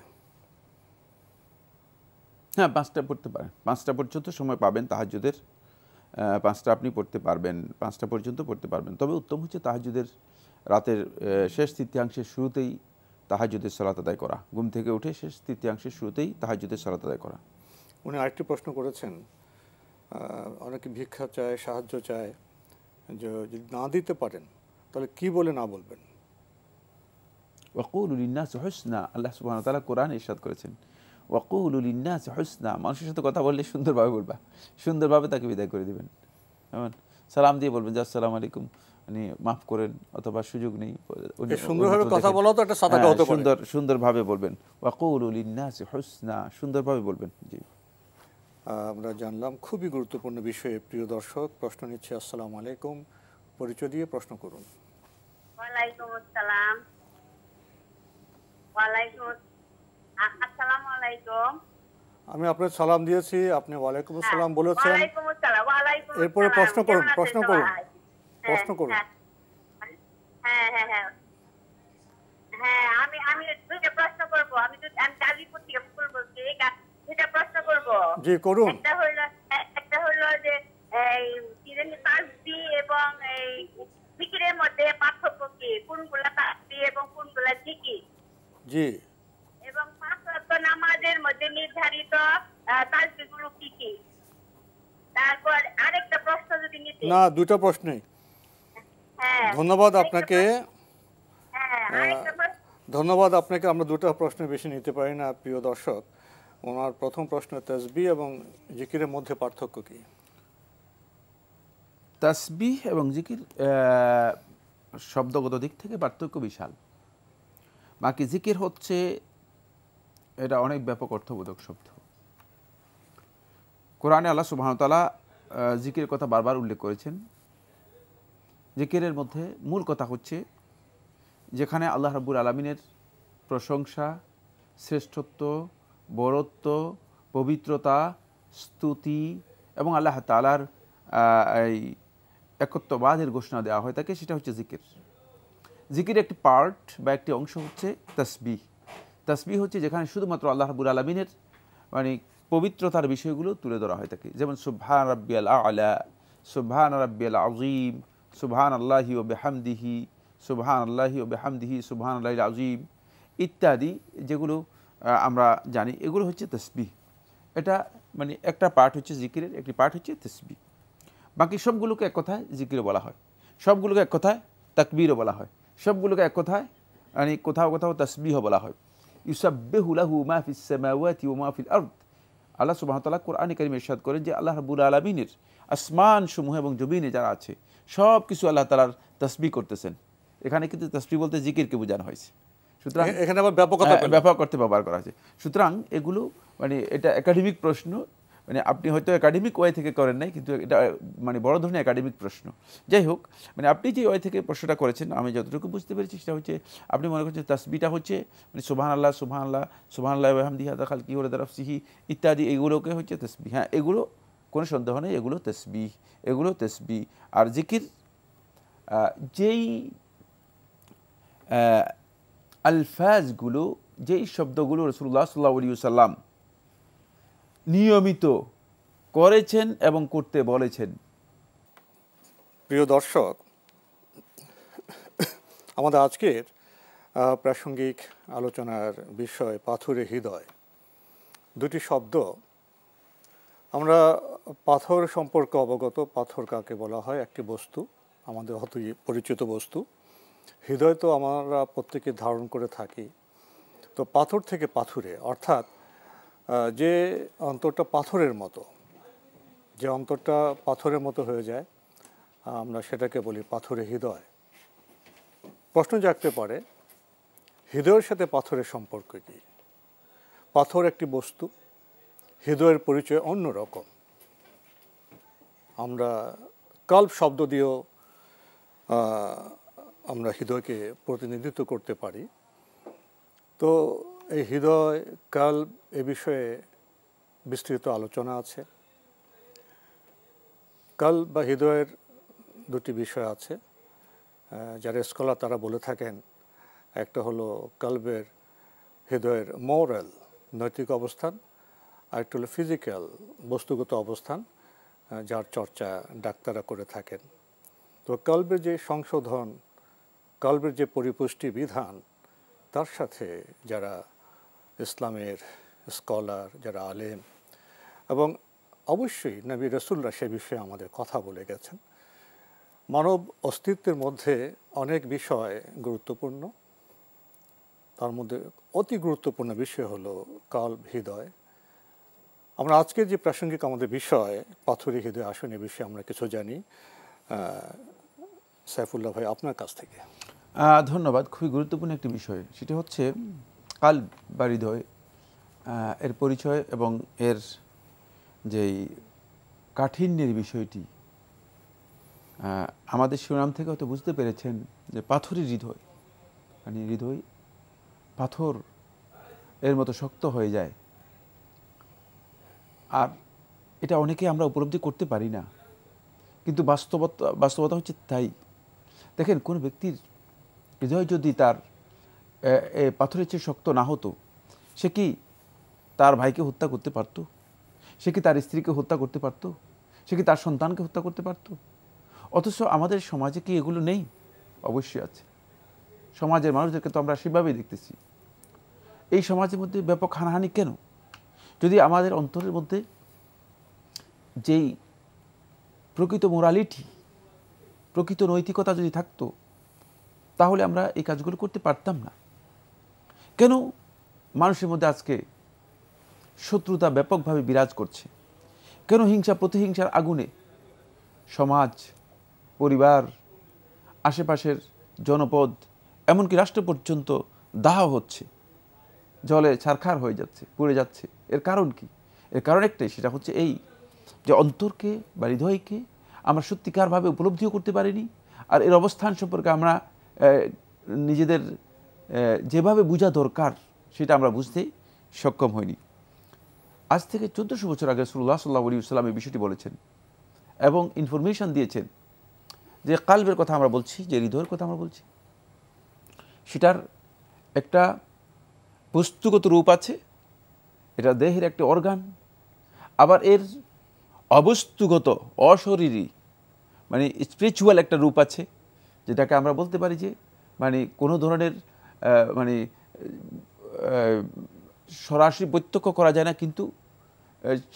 হ্যাঁ, 5টা পড়তে পারেন, 5টা পর্যন্ত সময় পাবেন তাহাজ্জুদের, 5টা আপনি পড়তে পারবেন, 5টা পর্যন্ত পড়তে পারবেন। তবে উত্তম হচ্ছে তাহাজ্জুদের রাতের শেষ তৃতীয়াংশের শুরুতেই তাহাজ্জুদের সালাত আদায় করা, ঘুম থেকে উঠে শেষ তৃতীয়াংশের শুরুতেই তাহাজ্জুদের সালাত আদায় করা। উনি আরেকটি প্রশ্ন করেছেন, অনেকে ভিক্ষা চায়, সাহায্য চায়, যে যদি না দিতে পারেন তাহলে কি বলে না বলবেন? ওয়াকুলু লিন্নাসি হুসনা, আল্লাহ সুবহানাহু ওয়া তাআলা কোরআনে ইরশাদ করেছেন ওয়াকুলু লিন্নাসি হুসনা, মানুষের সাথে কথা বললে সুন্দরভাবে বলবা, সুন্দরভাবে তাকে বিদায় করে দিবেন। যেমন সালাম দিয়ে বলবেন যে আসসালামু আলাইকুম, মানে মাফ করেন, অথবা সুযোগ নেই, সুন্দরভাবে কথা বলা তো একটা সাদাকা হতে পারে। সুন্দরভাবে বলবেন, ওয়াকুলু লিন্নাসি হুসনা, সুন্দরভাবে বলবেন। জি, আমরা জানলাম খুবই গুরুত্বপূর্ণ বিষয়ে। প্রিয় দর্শক, প্রশ্ন নিচ্ছে। আসসালামু আলাইকুম, পরিচয় দিয়ে প্রশ্ন করুন। ওয়ালাইকুম আসসালাম। ওয়ালাইকুম আসসালামু আলাইকুম। আমি আপনার সালাম দিয়েছি, আপনি ওয়ালাইকুম আসসালাম বলেছেন। ওয়ালাইকুম আসসালাম। ওয়ালাইকুম আসসালাম। এরপরে প্রশ্ন করুন, প্রশ্ন করুন, প্রশ্ন করুন। হ্যাঁ হ্যাঁ হ্যাঁ হ্যাঁ, আমি দুটো প্রশ্ন করব। আমি গাজীপুর থেকে ফুল বলছি, দুটো প্রশ্ন করব। জি করুন। একটা হলো যে এই কিরানি তাসবিহ এবং এই জিকিরের মধ্যে পার্থক্য কি, কোনগুলা তাসবিহ এবং কোনগুলা জিকির? জি। এবং 5 ওয়াক্ত নামাজের মধ্যে নির্ধারিত তাসবিহগুলো কি কি? তারপর আরেকটা প্রশ্ন যদি নিতে। না, দুটো প্রশ্নই। হ্যাঁ, ধন্যবাদ আপনাকে। হ্যাঁ, আরেকটা প্রশ্ন। ধন্যবাদ আপনাকে। আমরা দুটো প্রশ্ন বেশি নিতে পারি না। প্রিয় দর্শক, ওনার প্রথম প্রশ্ন তাসবিহ এবং জিকিরের মধ্যে পার্থক্য কি? তাসবিহ এবং জিকির শব্দগত দিক থেকে পার্থক্য বিশাল। বাকি জিকির হচ্ছে এটা অনেক ব্যাপক অর্থবোধক শব্দ। কোরআনে আল্লাহ সুবহানাহু ওয়া তাআলা জিকিরের কথা বারবার উল্লেখ করেছেন। জিকিরের মধ্যে মূল কথা হচ্ছে যেখানে আল্লাহ রাব্বুল আলামিনের প্রশংসা, শ্রেষ্ঠত্ব, বরত্ব, পবিত্রতা, স্তুতি এবং আল্লাহ তাআলার এই একত্ববাদের ঘোষণা দেওয়া হয় থাকে, সেটা হচ্ছে জিকির। জিকির একটি পার্ট বা একটি অংশ হচ্ছে তাসবিহ। তাসবিহ হচ্ছে যেখানে শুধুমাত্র আল্লাহ রাব্বুল আলামিনের মানে পবিত্রতার বিষয়গুলো তুলে ধরা হয় থাকে, যেমন সুবহান রাব্বিয়াল আ'লা, সুবহান রাব্বিয়াল আযীম, সুবহানাল্লাহি ওয়া বিহামদিহি, সুবহানাল্লাহি ওয়া বিহামদিহি, সুবহানাল্লাহিল আযীম ইত্যাদি, যেগুলো আমরা জানি, এগুলো হচ্ছে তাসবিহ। এটা মানে একটা পার্ট হচ্ছে জিকিরের, একটি পার্ট হচ্ছে তাসবিহ। বাকি সবগুলোকে এক কথায় জিকিরও বলা হয়, সবগুলোকে এক কথায় তাকবীরও বলা হয়, সবগুলোকে এক কথায় মানে কোথাও কোথাও তাসবিহও বলা হয়। ইউসাব্বিহু লাহু মা ফিস সামাওয়াতি ওয়া মা ফিল আরদ। আল্লাহ সুবহানাহু ওয়া তাআলা কোরআনে কারীমে ইরশাদ করেন যে আল্লাহ রাব্বুল আলামিনের আসমান সমূহ এবং জমিনে যারা আছে সব কিছু আল্লাহ তাআলার তাসবিহ করতেছেন। এখানে কিন্তু তাসবিহ বলতে জিকিরকে বোঝানো হয়েছে। সুতরাং এখানে আবার ব্যাপক অর্থে ব্যবহার করা হয়েছে। সুতরাং এগুলো মানে এটা একাডেমিক প্রশ্ন, মানে আপনি হয়তো একাডেমিক ওয়ে থেকে করেন নাই, কিন্তু এটা মানে বড় ধরনের একাডেমিক প্রশ্ন। যাই হোক, মানে আপনি যে ওয়ে থেকে প্রশ্নটা করেছেন আমি যতটুকু বুঝতে পেরেছি সেটা হচ্ছে আপনি মনে করছেন তাসবিহটা হচ্ছে মানে সুবহানাল্লাহ, সুবহানাল্লাহ, সুবহানাল্লাহি ওয়া বিহামদিহি আদা খালকিহি ওয়া আদা নাফসিহি ইত্যাদি, এগুলোকে হচ্ছে তাসবিহ। হ্যাঁ, এগুলো কোনো সন্দেহ নেই, এগুলো তাসবিহ, এগুলো তাসবিহ। আর জিকির যেই আলফাজগুলো, যেই শব্দগুলো রাসূলুল্লাহ সাল্লাল্লাহু আলাইহি ওয়াসাল্লাম নিয়মিত করেছেন এবং করতে বলেছেন। প্রিয় দর্শক, আমাদের আজকের প্রাসঙ্গিক আলোচনার বিষয় পাথরে হৃদয়। দুটি শব্দ আমরা পাথর সম্পর্কে অবগত। পাথর কাকে বলা হয়? একটি বস্তু, আমাদের অতই পরিচিত বস্তু। হৃদয় তো আমরা প্রত্যেকে ধারণ করে থাকি। তো পাথর থেকে পাথুরে, অর্থাৎ যে অন্তরটা পাথরের মতো, যে অন্তরটা পাথরের মতো হয়ে যায়, আমরা সেটাকে বলি পাথরে হৃদয়। প্রশ্ন জাগতে পারে, হৃদয়ের সাথে পাথরের সম্পর্ক কি? পাথর একটি বস্তু, হৃদয়ের পরিচয় অন্যরকম। আমরা কাল্ব শব্দ দিয়েও আমরা হৃদয়কে প্রতিনিধিত্ব করতে পারি। তো এই হৃদয় কাল্ব এ বিষয়ে বিস্তৃত আলোচনা আছে। কাল্ব বা হৃদয়ের দুটি বিষয় আছে, যারা স্কলার তারা বলে থাকেন। একটা হলো কাল্বের হৃদয়ের মোরাল নৈতিক অবস্থান, আর একটা হলো ফিজিক্যাল বস্তুগত অবস্থান, যার চর্চা ডাক্তাররা করে থাকেন। তো কাল্বের যে সংশোধন, কাল্বের যে পরিপুষ্টি বিধান, তার সাথে যারা ইসলামের স্কলার, যারা আলেম, এবং অবশ্যই নবী রাসূলরা সে বিষয়ে আমাদের কথা বলে গেছেন। মানব অস্তিত্বের মধ্যে অনেক বিষয় গুরুত্বপূর্ণ, তার মধ্যে অতি গুরুত্বপূর্ণ বিষয় হলো কাল্ব, হৃদয়। আমরা আজকে যে প্রাসঙ্গিক আমাদের বিষয় পাথরে হৃদয় আসন, এ বিষয়ে আমরা কিছু জানি। সাইফুল্লাহ ভাই, আপনার কাছ থেকে। ধন্যবাদ। খুবই গুরুত্বপূর্ণ একটি বিষয়, সেটা হচ্ছে কাল্ব বা হৃদয়, এর পরিচয় এবং এর যেই কাঠিন্যের বিষয়টি। আমাদের শিরোনাম থেকে হয়তো বুঝতে পেরেছেন যে পাথরের হৃদয়, মানে হৃদয় পাথর এর মতো শক্ত হয়ে যায়। আর এটা অনেকে আমরা উপলব্ধি করতে পারি না, কিন্তু বাস্তবতা হচ্ছে তাই। দেখেন, কোন ব্যক্তির হৃদয় যদি তার পাথরের চেয়ে শক্ত না হতো, সে কি তার ভাইকে হত্যা করতে পারত? সে কি তার স্ত্রীকে হত্যা করতে পারত? সে কি তার সন্তানকে হত্যা করতে পারত? অথচ আমাদের সমাজে কি এগুলো নেই? অবশ্যই আছে। সমাজের মানুষদেরকে তো আমরা সেভাবেই দেখতেছি। এই সমাজের মধ্যে ব্যাপক হানাহানি কেন? যদি আমাদের অন্তরের মধ্যে যেই প্রকৃত মোরালিটি, প্রকৃত নৈতিকতা যদি থাকতো, তাহলে আমরা এই কাজগুলো করতে পারতাম না। কেন মানুষের মধ্যে আজকে শত্রুতা ব্যাপকভাবে বিরাজ করছে? কেন হিংসা প্রতিহিংসার আগুনে সমাজ, পরিবার, আশেপাশের জনপদ, এমনকি রাষ্ট্র পর্যন্ত দাহ হচ্ছে, জলে ছারখার হয়ে যাচ্ছে, পুড়ে যাচ্ছে? এর কারণ কি? এর কারণ একটাই, সেটা হচ্ছে এই যে অন্তরকে বা হৃদয়কে আমরা সত্যিকারভাবে উপলব্ধিও করতে পারিনি, আর এর অবস্থান সম্পর্কে আমরা নিজেদের যেভাবে বোঝা দরকার সেটা আমরা বুঝতে সক্ষম হইনি। আজ থেকে 1400 বছর আগে রাসূলুল্লাহ সাল্লাল্লাহু আলাইহি ওয়াসাল্লাম এই বিষয়টি বলেছেন এবং ইনফরমেশন দিয়েছেন যে কালবের কথা আমরা বলছি, যে হৃদয়ের কথা আমরা বলছি, সেটার একটা বস্তুগত রূপ আছে, এটা দেহের একটা অর্গান। আবার এর অবস্তুগত, অশরীরী, মানে স্পিরিচুয়াল একটা রূপ আছে, যেটাকে আমরা বলতে পারি যে মানে কোনো ধরনের মানে সরাসরি প্রত্যক্ষ করা যায় না, কিন্তু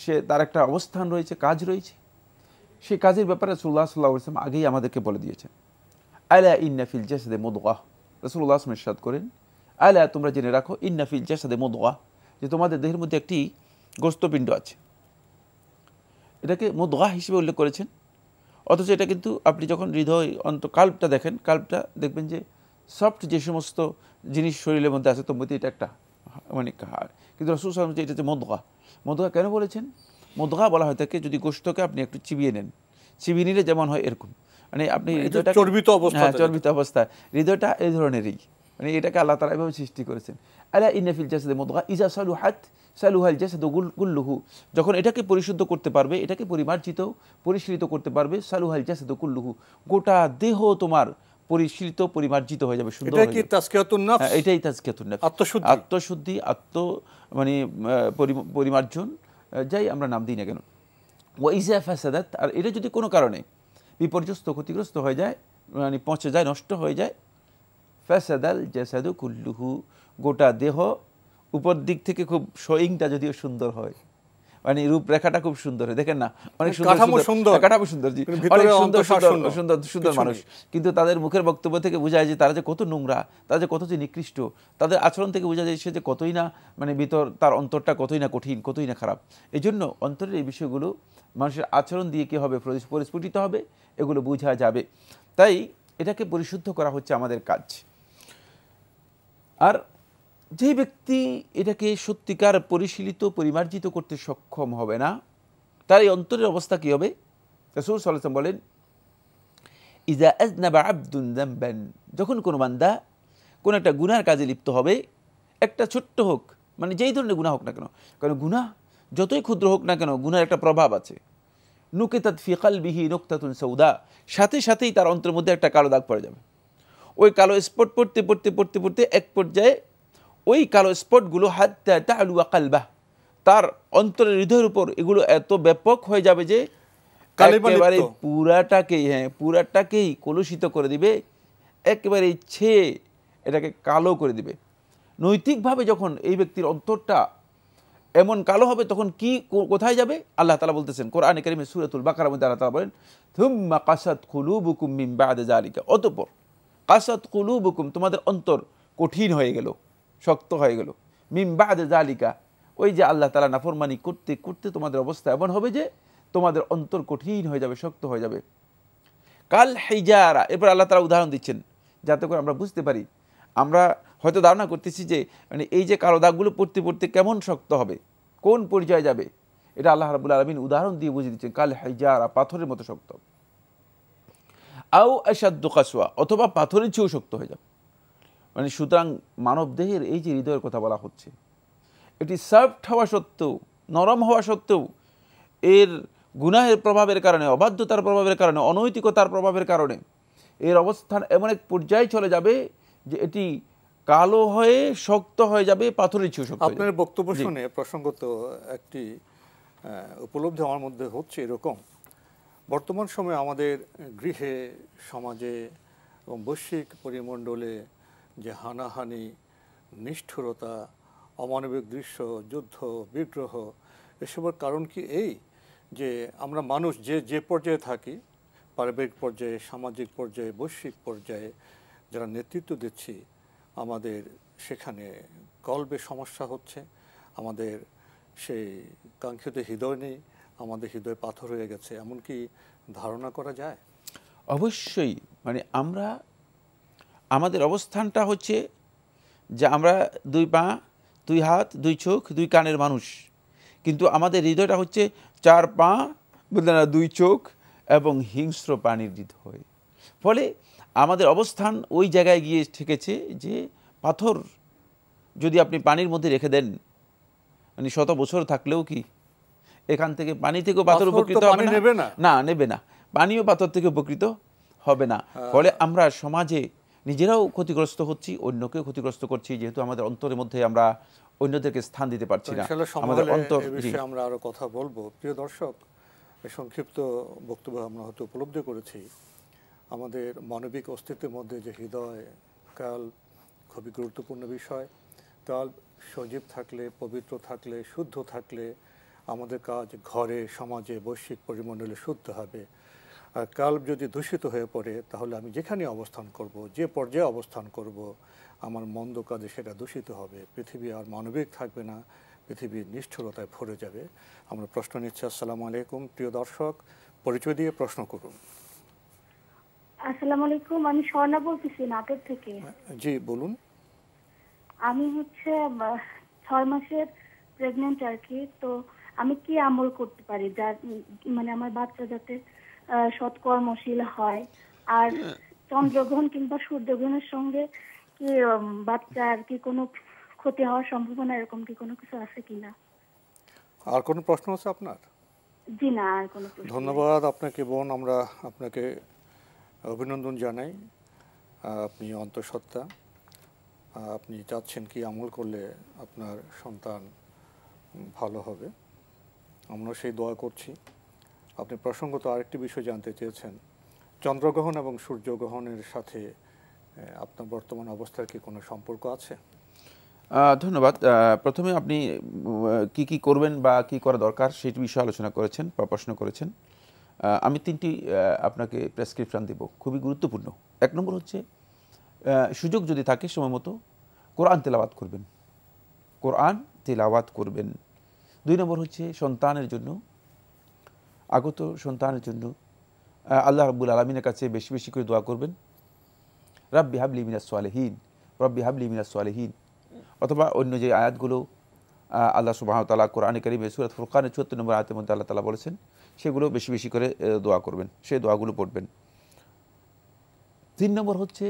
সে তার একটা অবস্থান রয়েছে, কাজ রয়েছে। সেই কাজের ব্যাপারে রাসূলুল্লাহ সাল্লাল্লাহু আলাইহি ওয়াসাল্লাম আগেই আমাদেরকে বলে দিয়েছেন। আলা ইন্না ফিল জাসাদি মুদগাহ, রাসূলুল্লাহ সাল্লাল্লাহু আলাইহি ওয়াসাল্লাম ইরশাদ করেন, আলা তোমরা জেনে রাখো, ইন্না ফিল জাসাদি মুদগাহ, যে তোমাদের দেহের মধ্যে একটি গোস্তপিণ্ড আছে। এটাকে মুদগাহ হিসেবে উল্লেখ করেছেন, অথচ এটা কিন্তু আপনি যখন হৃদয় কাল্বটা দেখেন, কাল্বটা দেখবেন যে সফট যে সমস্ত জিনিস শরীরের মধ্যে আছে, তোর মধ্যে এটা একটা মানে, কিন্তু রাসূল সাল্লাল্লাহু আলাইহি ওয়াসাল্লাম এটা হচ্ছে মুদগাহ। মুদগাহ কেন বলেছেন? মুদগাহ বলা হয় থাকে যদি গোশতকে আপনি একটু চিবিয়ে নেন, চিবিয়ে নিলে যেমন হয় এরকম, মানে আপনি হৃদয়টা চর্বিত অবস্থা, হৃদয়টা এই ধরনেরই, মানে এটাকে আল্লাহ তাআলা এভাবে সৃষ্টি করেছেন। আলা ইন্না ফিল জাসাদি মুদগাহ ইযা সালুহাত সালুহাল জাসাদু কুল্লুহু, যখন এটাকে পরিশুদ্ধ করতে পারবে, এটাকে পরিমার্জিত পরিশীলিত করতে পারবে, সালুহাল জাসাদু কুল্লুহু, গোটা দেহ তোমার পরিশীলিত পরিমার্জিত হয়ে যাবে, সুন্দর হয়ে যাবে। এটাই তাজকিয়াতুন নফস, আত্মশুদ্ধি, মানে পরিমার্জন, যাই আমরা নাম দিই না কেন। ওয়া ইযা ফাসাদাত, আর এটা যদি কোনো কারণে বিপর্যস্ত, ক্ষতিগ্রস্ত হয়ে যায়, মানে পচে যায়, নষ্ট হয়ে যায়, ফাসাদাল জাসাদু কুল্লুহু, গোটা দেহ উপর দিক থেকে খুব শোয়িংটা যদিও সুন্দর হয়, মানে রূপরেখাটা খুব সুন্দর, দেখেন না, অনেক কাঠামো সুন্দর, কাঠামো সুন্দর, জি, অনেক সুন্দর সুন্দর সুন্দর মানুষ, কিন্তু তাদের মুখের বক্তব্য থেকে বোঝা যায় যে তারা যে কত নোংরা, তারা যে কত যে নিকৃষ্ট, তাদের আচরণ থেকে বোঝা যায় সে যে কতই না মানে ভিতর তার অন্তরটা কতই না কঠিন, কতই না খারাপ। এই জন্য অন্তরের এই বিষয়গুলো মানুষের আচরণ দিয়ে কী হবে, পরিস্ফুটিত হবে, এগুলো বোঝা যাবে। তাই এটাকে পরিশুদ্ধ করা হচ্ছে আমাদের কাজ। আর যে ব্যক্তি এটাকে সত্যিকার পরিশীলিত পরিমার্জিত করতে সক্ষম হবে না, তার এই অন্তরের অবস্থা কী হবে? রাসূল সাল্লাল্লাহু আলাইহি ওয়াসাল্লাম বলেন, ইযা আযনাবা আবদুন যামবান, যখন কোনো বান্দা কোনো একটা গুনার কাজে লিপ্ত হবে, একটা ছোট্ট হোক, মানে যেই ধরনের গুনাহ হোক না কেন, কারণ গুনাহ যতই ক্ষুদ্র হোক না কেন গুনার একটা প্রভাব আছে। নুকিতাত ফি কলবিহি নুকতাতুন সাউদা, সাথে সাথেই তার অন্তরের মধ্যে একটা কালো দাগ পড়ে যাবে। ওই কালো স্পট পড়তে পড়তে পড়তে পড়তে এক পর্যায়ে ওই কালো স্পটগুলো হাত্তা তা'লুয়া কালবাহ, তার অন্তরের হৃদয়ের উপর এগুলো এত ব্যাপক হয়ে যাবে যে একেবারে পুরাটাকেই কলুষিত করে দিবে, একেবারে ছেয়ে এটাকে কালো করে দিবে। নৈতিকভাবে যখন এই ব্যক্তির অন্তরটা এমন কালো হবে তখন কি কোথায় যাবে? আল্লাহ তাআলা বলতেছেন কোরআনে কারিমে সূরাতুল বাকারার মধ্যে আল্লাহ তাআলা বলেন, থুম্মা কাসাত কুলুবুকুম মিন বা'দি যালিকা, অতঃপর কাসাত কুলুবুকুম, তোমাদের অন্তর কঠিন হয়ে গেল, শক্ত হয়ে গেল, মিন বা'দি যালিকা, ওই যে আল্লাহ তাআলা নাফরমানি করতে করতে তোমাদের অবস্থা এমন হবে যে তোমাদের অন্তর কঠিন হয়ে যাবে, শক্ত হয়ে যাবে। কাল হিজারা, এরপর আল্লাহ তাআলা উদাহরণ দিচ্ছেন যাতে করে আমরা বুঝতে পারি। আমরা হয়তো ধারণা করতেছি যে মানে এই যে কালো দাগগুলো পড়তে পড়তে কেমন শক্ত হবে, কোন পর্যায়ে যাবে, এটা আল্লাহ রাব্বুল আলামিন উদাহরণ দিয়ে বুঝিয়ে দিচ্ছেন। কাল হিজারা, পাথরের মতো শক্ত, আও আশাদ্দু কাসওয়া, অথবা পাথরের চেয়েও শক্ত হয়ে যাবে। মানে সুতরাং মানব দেহের এই যে হৃদয়ের কথা বলা হচ্ছে, এটি সফট হওয়া সত্ত্বেও, নরম হওয়া সত্ত্বেও, এর গুনাহের প্রভাবের কারণে, অবাধ্যতার প্রভাবের কারণে, অনৈতিকতার প্রভাবের কারণে এর অবস্থান এমন এক পর্যায়ে চলে যাবে যে এটি কালো হয়ে শক্ত হয়ে যাবে, পাথরের চেয়েও শক্ত। আপনার বক্তব্য শুনে প্রসঙ্গত একটি উপলব্ধি আমার মধ্যে হচ্ছে এরকম, বর্তমান সময়ে আমাদের গৃহে, সমাজে এবং বৈশ্বিক পরিমণ্ডলে যে হানাহানি, নিষ্ঠুরতা, অমানবিক দৃশ্য, যুদ্ধ, বিগ্রহ, এসবের কারণ কি এই যে আমরা মানুষ যে পর্যায়ে থাকি, পারিবারিক পর্যায়ে, সামাজিক পর্যায়ে, বৈশ্বিক পর্যায়ে যারা নেতৃত্ব দিচ্ছি, আমাদের সেখানে কলবে সমস্যা হচ্ছে, আমাদের সেই কাঙ্ক্ষিত হৃদয় নেই, আমাদের হৃদয় পাথর হয়ে গেছে, এমন কি ধারণা করা যায়? অবশ্যই। মানে আমরা, আমাদের অবস্থানটা হচ্ছে যে আমরা 2 পা, 2 হাত, 2 চোখ, 2 কানের মানুষ, কিন্তু আমাদের হৃদয়টা হচ্ছে 4 পা, 2 চোখ এবং হিংস্র প্রাণীর হৃদয়। ফলে আমাদের অবস্থান ওই জায়গায় গিয়ে ঠেকেছে যে পাথর যদি আপনি পানির মধ্যে রেখে দেন, মানে 100 বছর থাকলেও কি এখান থেকে পানি থেকেও পাথর উপকৃত হবে না, নেবে না, পানিও পাথর থেকে উপকৃত হবে না। ফলে আমরা সমাজে নিজেরাও ক্ষতিগ্রস্ত হচ্ছি, অন্যকেও ক্ষতিগ্রস্ত করছি, যেহেতু আমাদের অন্তরের মধ্যে আমরা অন্যদেরকে স্থান দিতে পারছি না। আমাদের অন্তর, এই বিষয়ে আমরা আরো কথা বলবো। প্রিয় দর্শক, এই সংক্ষিপ্ত বক্তব্য আমরা হয়তো উপলব্ধি করেছি আমাদের মানবিক অস্তিত্বের মধ্যে যে হৃদয়, কাল খুবই গুরুত্বপূর্ণ বিষয়। কাল সজীব থাকলে, পবিত্র থাকলে, শুদ্ধ থাকলে আমাদের কাজ ঘরে, সমাজে, বৈশ্বিক পরিমণ্ডলে শুদ্ধ হবে। আর কাল্ব যদি দূষিত হয়ে পড়ে তাহলে আমি যেখানে অবস্থান করব, যে পর্যায়ে অবস্থান করব, আমার মন্দ কাজে সেটা দূষিত হবে, পৃথিবী আর মানবিক থাকবে না, পৃথিবীর নিষ্ঠুরতায় ভরে যাবে। আমরা প্রশ্ন নিচ্ছি। আসসালামু আলাইকুম। প্রিয় দর্শক, পরিচয় দিয়ে প্রশ্ন করুন। আসসালামু আলাইকুম, আমি স্বর্ণা বলতেছি নাটোর থেকে। জি বলুন। আমি হচ্ছে 6 মাসের প্রেগনেন্ট আর কি। তো আমি কি আমল করতে পারি যার মানে আমার বাচ্চা যাতে সৎকর্মশীল হয়? আর চন্দ্রগ্রহণ কিংবা সূর্যগ্রহণের সঙ্গে কি বাচ্চার কি কোনো ক্ষতি হওয়ার সম্ভাবনা, এরকম কি কোনো কিছু আছে কিনা? আর কোনো প্রশ্ন আছে আপনার? জি না, আর কোনো প্রশ্ন। ধন্যবাদ আপনাকে বোন, আমরা আপনাকে অভিনন্দন জানাই। আপনি অন্তঃসত্ত্বা, আপনি চাচ্ছেন কি আমল করলে আপনার সন্তান ভালো হবে, আমরা সেই দোয়া করছি। আপনি প্রসঙ্গত আরেকটি বিষয় জানতে চেয়েছেন, চন্দ্রগ্রহণ এবং সূর্যগ্রহণের সাথে আপনার বর্তমান অবস্থার কি কোনো সম্পর্ক আছে? ধন্যবাদ। প্রথমে আপনি কি কি করবেন বা কি করা দরকার সেই বিষয়ে আলোচনা করেছেন বা প্রশ্ন করেছেন। আমি 3টি আপনাকে প্রেসক্রিপশন দেব, খুবই গুরুত্বপূর্ণ। 1 নম্বর হচ্ছে সুযোগ যদি থাকে সময় মতো কোরআন তেলাওয়াত করবেন, কোরআন তেলাওয়াত করবেন। 2 নম্বর হচ্ছে সন্তানের জন্য, আগত সন্তানের জন্য আল্লাহ রাব্বুল আলামিনের কাছে বেশি বেশি করে দোয়া করবেন, রাব্বি হাবলি মিনাস সালিহিন, রব্বি হাবলি মিনাস সালিহিন। অথবা অন্য যে আয়াতগুলো আল্লাহ সুবহানাহু ওয়া তাআলা কোরআনে কারীমে সূরা ফুরকানের ৭৪ নম্বর আয়াতের মধ্যে আল্লাহ তাআলা বলেছেন, সেগুলো বেশি বেশি করে দোয়া করবেন, সেই দোয়াগুলো পড়বেন। 3 নম্বর হচ্ছে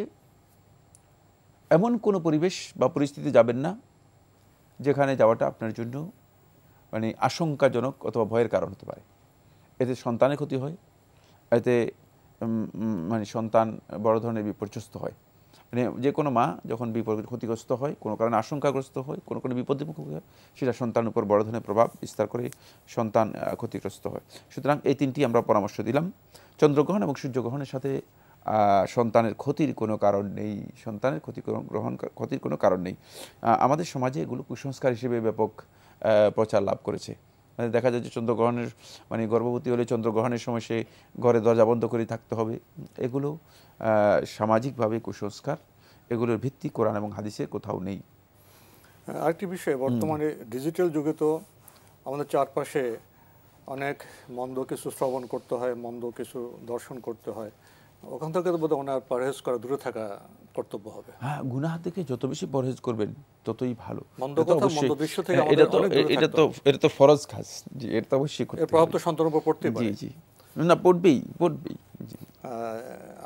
এমন কোনো পরিবেশ বা পরিস্থিতি যাবেন না যেখানে যাওয়াটা আপনার জন্য মানে আশঙ্কাজনক অথবা ভয়ের কারণ হতে পারে। এতে সন্তানের ক্ষতি হয়, এতে মানে সন্তান বড় ধরনের বিপর্যস্ত হয়। মানে যে কোনো মা যখন ক্ষতিগ্রস্ত হয়, কোনো কারণে আশঙ্কাগ্রস্ত হয়, কোনো বিপদের মুখোমুখি হয়, সেটা সন্তানের উপর বড় ধরনের প্রভাব বিস্তার করে, সন্তান ক্ষতিগ্রস্ত হয়। সুতরাং এই 3টি আমরা পরামর্শ দিলাম। চন্দ্রগ্রহণ এবং সূর্যগ্রহণের সাথে সন্তানের ক্ষতির কোনো কারণ নেই, সন্তানের ক্ষতির কোনো কারণ নেই। আমাদের সমাজে এগুলো কুসংস্কার হিসেবে ব্যাপক প্রচার লাভ করেছে। মানে দেখা যায় যে চন্দ্রগ্রহণের মানে গর্ভবতী হলে চন্দ্রগ্রহণের সময় সে ঘরে দরজা বন্ধ করে থাকতে হবে। এগুলো সামাজিকভাবে কুসংস্কার, এগুলোর ভিত্তি কোরআন এবং হাদিসে কোথাও নেই। আরেকটি বিষয়, বর্তমানে ডিজিটাল যুগে তো আমাদের চারপাশে অনেক মন্দ কিছু শ্রবণ করতে হয়, মন্দ কিছু দর্শন করতে হয়, ওখান থেকে তো বোধহয় ওনার পরহেজ করা, দূরে থাকা কর্তব্য হবে। হ্যাঁ, গুনাহ থেকে যত বেশি পরহেজ করবেন ততই ভালো। মন্দ কথা, মন্দ দৃশ্য থেকে এটা তো ফরজ কাজ, জি, এটা তো অবশ্যই করতে হবে। এর প্রভাব তো সন্তানের উপর পড়তেই পারে। জি জি, না পড়বেই।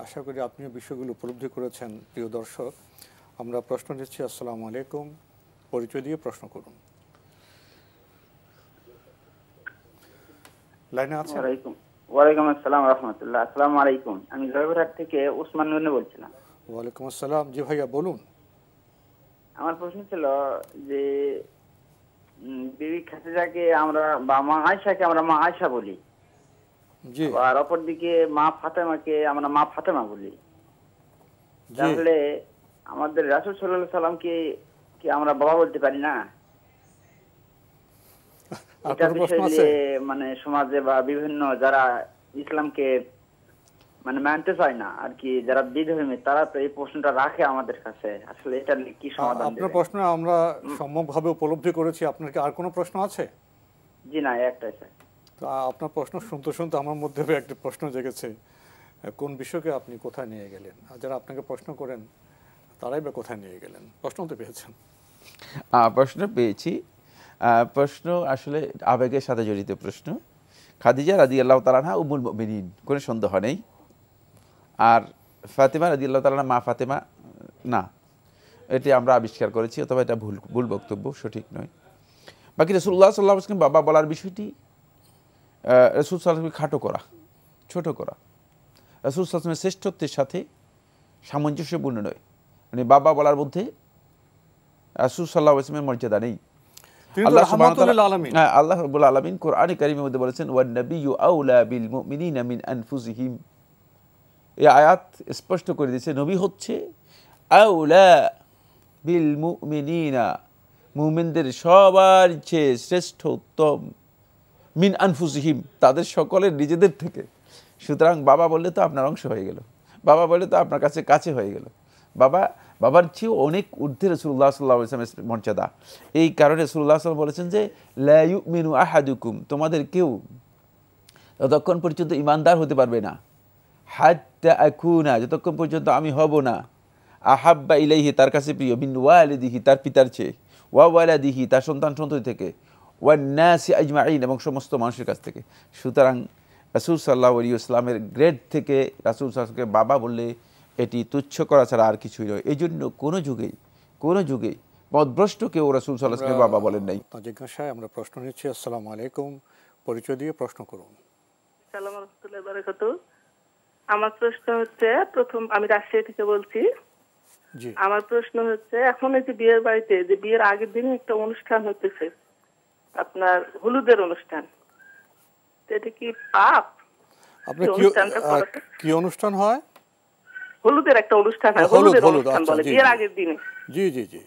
আশা করি আপনিও বিষয়গুলো উপলব্ধি করেছেন। প্রিয় দর্শক, আমরা প্রশ্ন নিচ্ছি। আসসালামু আলাইকুম, পরিচয় দিয়ে প্রশ্ন করুন। লাইনে আছেন? ওয়ালাইকুম আসসালাম রাহমাতুল্লাহ। আসসালামু আলাইকুম, আমি জয়পুরহাট থেকে উসমান গনি বলছিলাম। ওয়ালাইকুম আসসালাম, জি ভাইয়া বলুন। আমার প্রশ্ন ছিল যে বিবি খাদিজাকে আমরা বা মা আয়েশাকে আমরা মা আয়েশা বলি, জি, আর অপরদিকে মা ফাতেমাকে আমরা মা ফাতেমা বলি, তাহলে আমাদের রাসূল সাল্লাল্লাহু আলাইহি সাল্লামকে কি আমরা বাবা বলতে পারি না? এটা বিষয়ে মানে সমাজে বা বিভিন্ন যারা ইসলামকে মানে মানতে চায় না আর কি, যারা বিধর্মী, তারা তো এই প্রশ্নটা রাখে আমাদের কাছে। আসলে এটা কি সমাধান? আপনার প্রশ্ন আমরা সম্যকভাবে উপলব্ধি করেছি। আপনার কি আর কোনো প্রশ্ন আছে? জি না, একটাই স্যার। তো আপনার প্রশ্ন শুনতে শুনতে আমার মধ্যে একটা প্রশ্ন জেগেছে, কোন বিষয়কে আপনি কোথায় নিয়ে গেলেন? আর যারা আপনাকে প্রশ্ন করেন তারাই বা কোথায় নিয়ে গেলেন? প্রশ্ন তো পেয়েছেন? প্রশ্ন পেয়েছি। প্রশ্ন আসলে আবেগের সাথে জড়িত প্রশ্ন। খাদিজা রাদিয়াল্লাহু তাআলা আনহা উম্মুল মুমিনিন, কোনো সন্দেহ নেই। আর ফাতেমা রাদিয়াল্লাহু তাআলা মা ফাতেমা না, এটি আমরা আবিষ্কার করেছি, অথবা এটা ভুল বক্তব্য, সঠিক নয়। বাকি রাসূলুল্লাহ সাল্লাল্লাহু আলাইহি ওয়াসাল্লাম বাবা বলার বিষয়টি রাসূল সাল্লাল্লাহু আলাইহি ওয়াসাল্লাম খাটো করা, ছোট করা, রাসূল সাল্লাল্লাহু আলাইহি ওয়াসাল্লামের শ্রেষ্ঠত্বের সাথে সামঞ্জস্যপূর্ণ নয়। মানে বাবা বলার মধ্যে রাসূল সাল্লাল্লাহু আলাইহি ওয়াসাল্লামের মর্যাদা নেই। আল্লাহ রাব্বুল আলামিন কোরআনে কারীমের মধ্যে বলেছেন, ওয়ান নাবিয়্যু আউলা বিল মুমিনিনা মিন আনফুসিহিম। এই আয়াত স্পষ্ট করে দিয়েছে নবী হচ্ছে আউলা বিল মুমিনিনা, মুমিনদের সবার চেয়ে শ্রেষ্ঠ, উত্তম, মিন আনফুসিহিম, তাদের সকলের নিজেদের থেকে। সুতরাং বাবা বললে তো আপনার অংশ হয়ে গেল, বাবা বললে তো আপনার কাছে হয়ে গেল। বাবার চেয়েও অনেক ঊর্ধ্বে রাসূলুল্লাহ সাল্লাল্লাহু আলাইহি ওয়াসাল্লামের মর্যাদা। এই কারণে রাসূলুল্লাহ সাল্লাল্লাহু আলাইহি ওয়াসাল্লাম বলেছেন যে লা ইউমিনু আহাদুকুম, তোমাদের কেউ ততক্ষণ পর্যন্ত ঈমানদার হতে পারবে না, হাত্তা আকুনা, যতক্ষণ পর্যন্ত আমি হব না, আহাব্বা ইলাইহি, তার কাছে প্রিয়, মিন ওয়ালিদিহি, তার পিতার চেয়ে, ওয়া ওয়ালাদিহি, তার সন্তান-সন্ততি থেকে, ওয়ান নাসি আজমাইন, এবং সমস্ত মানুষের কাছ থেকে। সুতরাং রাসূল সাল্লাল্লাহু আলাইহি ওয়াসাল্লামের গ্রেড থেকে রাসূল সাল্লাল্লাহু আলাইহি ওয়াসাল্লামকে বাবা বললে এটি তুচ্ছ করা ছাড়া আর কিছুই নয়। এই জন্য কোনো যুগে পথভ্রষ্ট কেউ রাসূল সাল্লাল্লাহু আলাইহি ওয়াসাল্লামকে বাবা বলেন নাই। জিজ্ঞাসায় আমরা প্রশ্ন নিচ্ছি। আসসালামু আলাইকুম, পরিচয় দিয়ে প্রশ্ন করুন। আসসালামু আলাইকুম ওয়া রাহমাতুল্লাহি ওয়া বারাকাতুহু। আমার প্রশ্ন হচ্ছে, প্রথম আমি রাজশাহী থেকে বলছি। আমার প্রশ্ন হচ্ছে, এখন এই যে বিয়ের বাড়িতে যে বিয়ের আগের দিন একটা অনুষ্ঠান হতেছে, আপনার হলুদের অনুষ্ঠান, এটা কি পাপ? আপনি কি অনুষ্ঠান হয়? হলুদের একটা অনুষ্ঠান হয়, হলুদের অনুষ্ঠান বলে বিয়ের আগের দিনে। জি জি জি,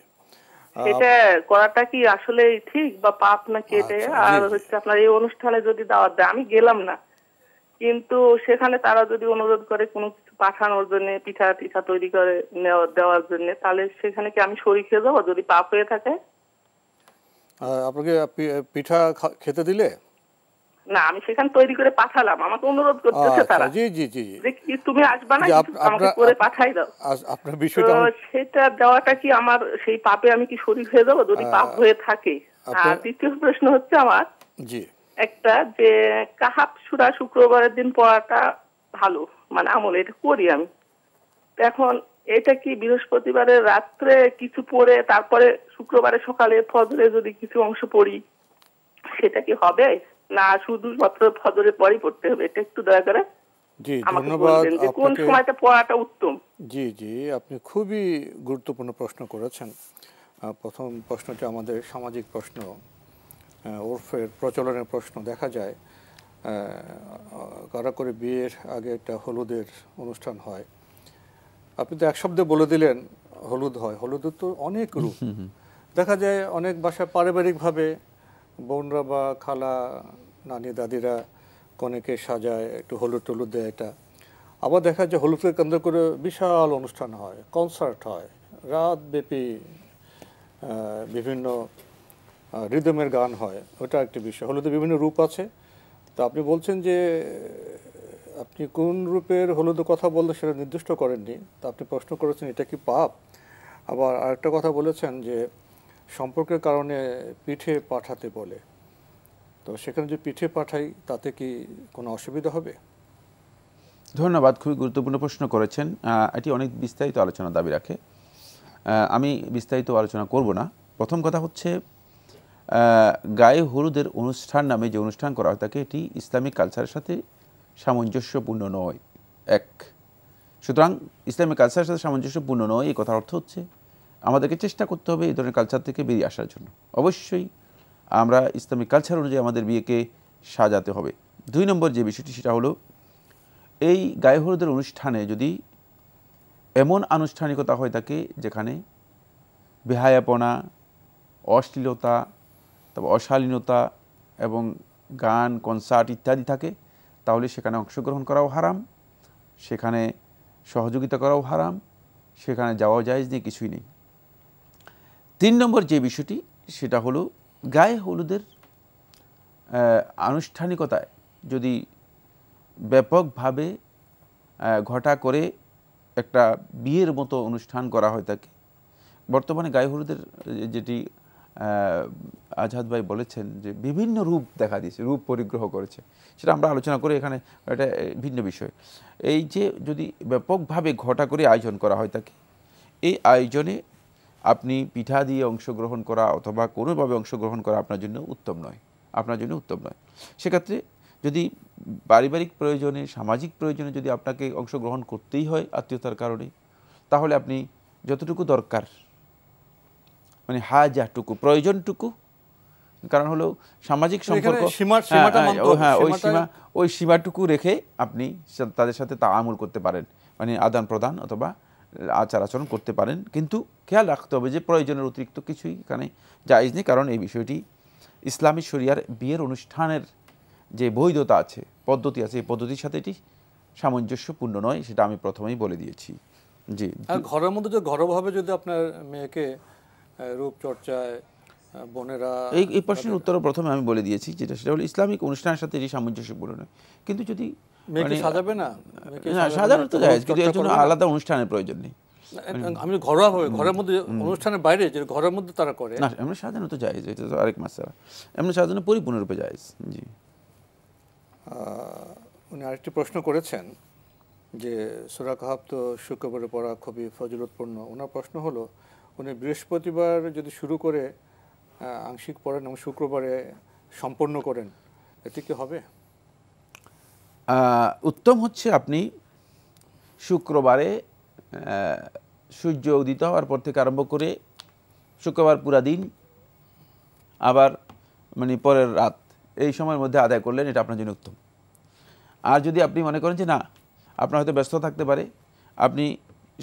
সেটা করাটা কি আসলে ঠিক বা পাপ নাকি এটা? আর হচ্ছে আপনার এই অনুষ্ঠানে যদি দাওয়াত দেয়, আমি গেলাম না, কিন্তু সেখানে তারা যদি অনুরোধ করে কোনো কিছু পাঠানোর জন্য, পিঠা টিঠা তৈরি করে দেওয়ার জন্য, তাহলে সেখানে কি আমি শরীক হয়ে যাবো যদি পাপ হয়ে থাকে? আপনাকে পিঠা খেতে দিলে? না, আমি সেখানে তৈরি করে পাঠালাম, আমাকে অনুরোধ করতেছে তারা, জি জি জি, তুমি আসবা না, আমাকে করে পাঠাই দাও। আপনার বিষয়টা সেটা দেওয়াটা কি আমার সেই পাপে আমি কি শরীক হয়ে যাবো যদি পাপ হয়ে থাকে? আর দ্বিতীয় প্রশ্ন হচ্ছে আমার জি একটা, যে কাহাব সূরা শুক্রবারের দিন পড়াটা ভালো, মানে আমল এটা করি আমি, এখন এটা কি বৃহস্পতিবারের রাত্রে কিছু পড়ে তারপরে শুক্রবারে সকালে ফজরে যদি কিছু অংশ পড়ি সেটা কি হবে, না শুধুমাত্র ফজরের পরই পড়তে হবে? এটা একটু দয়া করে জি ধন্যবাদ। কোন সময়টা পড়াটা উত্তম? জি জি, আপনি খুবই গুরুত্বপূর্ণ প্রশ্ন করেছেন। প্রথম প্রশ্নটি আমাদের সামাজিক প্রশ্ন, ওরফের প্রচলনের প্রশ্ন। দেখা যায় কারা করে বিয়ের আগে একটা হলুদের অনুষ্ঠান হয়। আপনি তো এক শব্দে বলে দিলেন হলুদ হয়। হলুদের তো অনেক রূপ। দেখা যায় অনেক বাসায় পারিবারিকভাবে বোনরা বা খালা, নানি, দাদিরা কনেকে সাজায়, একটু হলুদ টলুদ দেয়। এটা আবার দেখা যায় হলুদকে কেন্দ্র করে বিশাল অনুষ্ঠান হয়, কনসার্ট হয়, রাতব্যাপী বিভিন্ন রিদমের গান হয়। ওটা একটি বিষয়। হলুদের বিভিন্ন রূপ আছে। তো আপনি বলছেন যে আপনি কোন রূপের হলুদের কথা বললে সেটা নির্দিষ্ট করেননি, তা আপনি প্রশ্ন করেছেন এটা কি পাপ। আবার আরেকটা কথা বলেছেন যে সম্পর্কের কারণে পিঠে পাঠাতে বলে, তো সেখানে যে পিঠে পাঠাই তাতে কি কোনো অসুবিধা হবে? ধন্যবাদ, খুবই গুরুত্বপূর্ণ প্রশ্ন করেছেন। এটি অনেক বিস্তারিত আলোচনা দাবি রাখে। আমি বিস্তারিত আলোচনা করব না। প্রথম কথা হচ্ছে গায়ে হলুদের অনুষ্ঠান নামে যে অনুষ্ঠান করা হয় থাকে এটি ইসলামিক কালচারের সাথে সামঞ্জস্যপূর্ণ নয়। এক, সুতরাং ইসলামিক কালচারের সাথে সামঞ্জস্যপূর্ণ নয় এই কথার অর্থ হচ্ছে আমাদেরকে চেষ্টা করতে হবে এই ধরনের কালচার থেকে বেরিয়ে আসার জন্য। অবশ্যই আমরা ইসলামিক কালচার অনুযায়ী আমাদের বিয়েকে সাজাতে হবে। 2 নম্বর যে বিষয়টি সেটা হলো এই গায়ে হলুদের অনুষ্ঠানে যদি এমন আনুষ্ঠানিকতা হয়ে থাকে যেখানে বেহায়াপনা, অশ্লীলতা, তারপর অশালীনতা এবং গান, কনসার্ট ইত্যাদি থাকে, তাহলে সেখানে অংশগ্রহণ করাও হারাম, সেখানে সহযোগিতা করাও হারাম, সেখানে যাওয়া জায়েজ নেই, কিছুই নেই। 3 নম্বর যে বিষয়টি সেটা হলো গায়ে হলুদের আনুষ্ঠানিকতায় যদি ব্যাপকভাবে ঘটা করে একটা বিয়ের মতো অনুষ্ঠান করা হয় থাকে। বর্তমানে গায়ে হলুদের যেটি আজহাদ ভাই বলেছেন যে বিভিন্ন রূপ দেখা দিয়েছে, রূপ পরিগ্রহ করেছে, সেটা আমরা আলোচনা করি এখানে, এটা ভিন্ন বিষয়। এই যে যদি ব্যাপকভাবে ঘটা করে আয়োজন করা হয় থাকে, এই আয়োজনে আপনি পিঠা দিয়ে অংশগ্রহণ করা অথবা কোনোভাবে অংশগ্রহণ করা আপনার জন্য উত্তম নয়, আপনার জন্য উত্তম নয়। সেক্ষেত্রে যদি পারিবারিক প্রয়োজনে, সামাজিক প্রয়োজনে যদি আপনাকে অংশগ্রহণ করতেই হয় আত্মীয়তার কারণে, তাহলে আপনি যতটুকু দরকার, মানে হাজারটুকু, প্রয়োজনটুকু, কারণ হলো সামাজিক সম্পর্ক, হ্যাঁ ওই সীমাটুকু রেখে আপনি তাদের সাথে তাআমুল করতে পারেন, মানে আদান প্রদান অথবা আচার আচরণ করতে পারেন। কিন্তু খেয়াল রাখতে হবে যে প্রয়োজনের অতিরিক্ত কিছুই এখানে জায়েজ নেই, কারণ এই বিষয়টি ইসলামী শরিয়ার বিয়ের অনুষ্ঠানের যে বৈধতা আছে, পদ্ধতি আছে, এই পদ্ধতির সাথে এটি সামঞ্জস্যপূর্ণ নয়, সেটা আমি প্রথমেই বলে দিয়েছি। জি, আর ঘরের মধ্যে যে ঘরোয়াভাবে যদি আপনার মেয়েকে রূপচর্চায় বোনেরা, এই প্রশ্নের উত্তর প্রথমে আমি বলে দিয়েছি, যেটা সেটা হলো ইসলামিক অনুষ্ঠানের সাথে এটি সামঞ্জস্যপূর্ণ নয়। কিন্তু যদি মেয়েকে সাজাবে না, সাজানো তো জায়েজ, কিন্তু এর জন্য আলাদা অনুষ্ঠানের প্রয়োজন নেই। আমি ঘরোয়াভাবে, ঘরের মধ্যে, অনুষ্ঠানের বাইরে যে ঘরের মধ্যে তারা করে না, এমনি সাজানো তো জায়েজ, এটা তো আরেক মাসলা। এমনি সাজানো পরিপূর্ণরূপে জায়েজ। জি, উনি আরেকটি প্রশ্ন করেছেন যে সূরা কাহাফ তো শুক্রবারে পড়া খুবই ফজিলতপূর্ণ। ওনার প্রশ্ন হলো উনি বৃহস্পতিবার যদি শুরু করে আংশিক পড়েন এবং শুক্রবারে সম্পন্ন করেন, এতে কি হবে? উত্তম হচ্ছে আপনি শুক্রবারে সূর্য উদিত হওয়ার পর থেকে আরম্ভ করে শুক্রবার পুরা দিন, আবার মানে পরের রাত, এই সময়ের মধ্যে আদায় করলেন, এটা আপনার জন্য উত্তম। আর যদি আপনি মনে করেন যে না, আপনার হয়তো ব্যস্ত থাকতে পারে, আপনি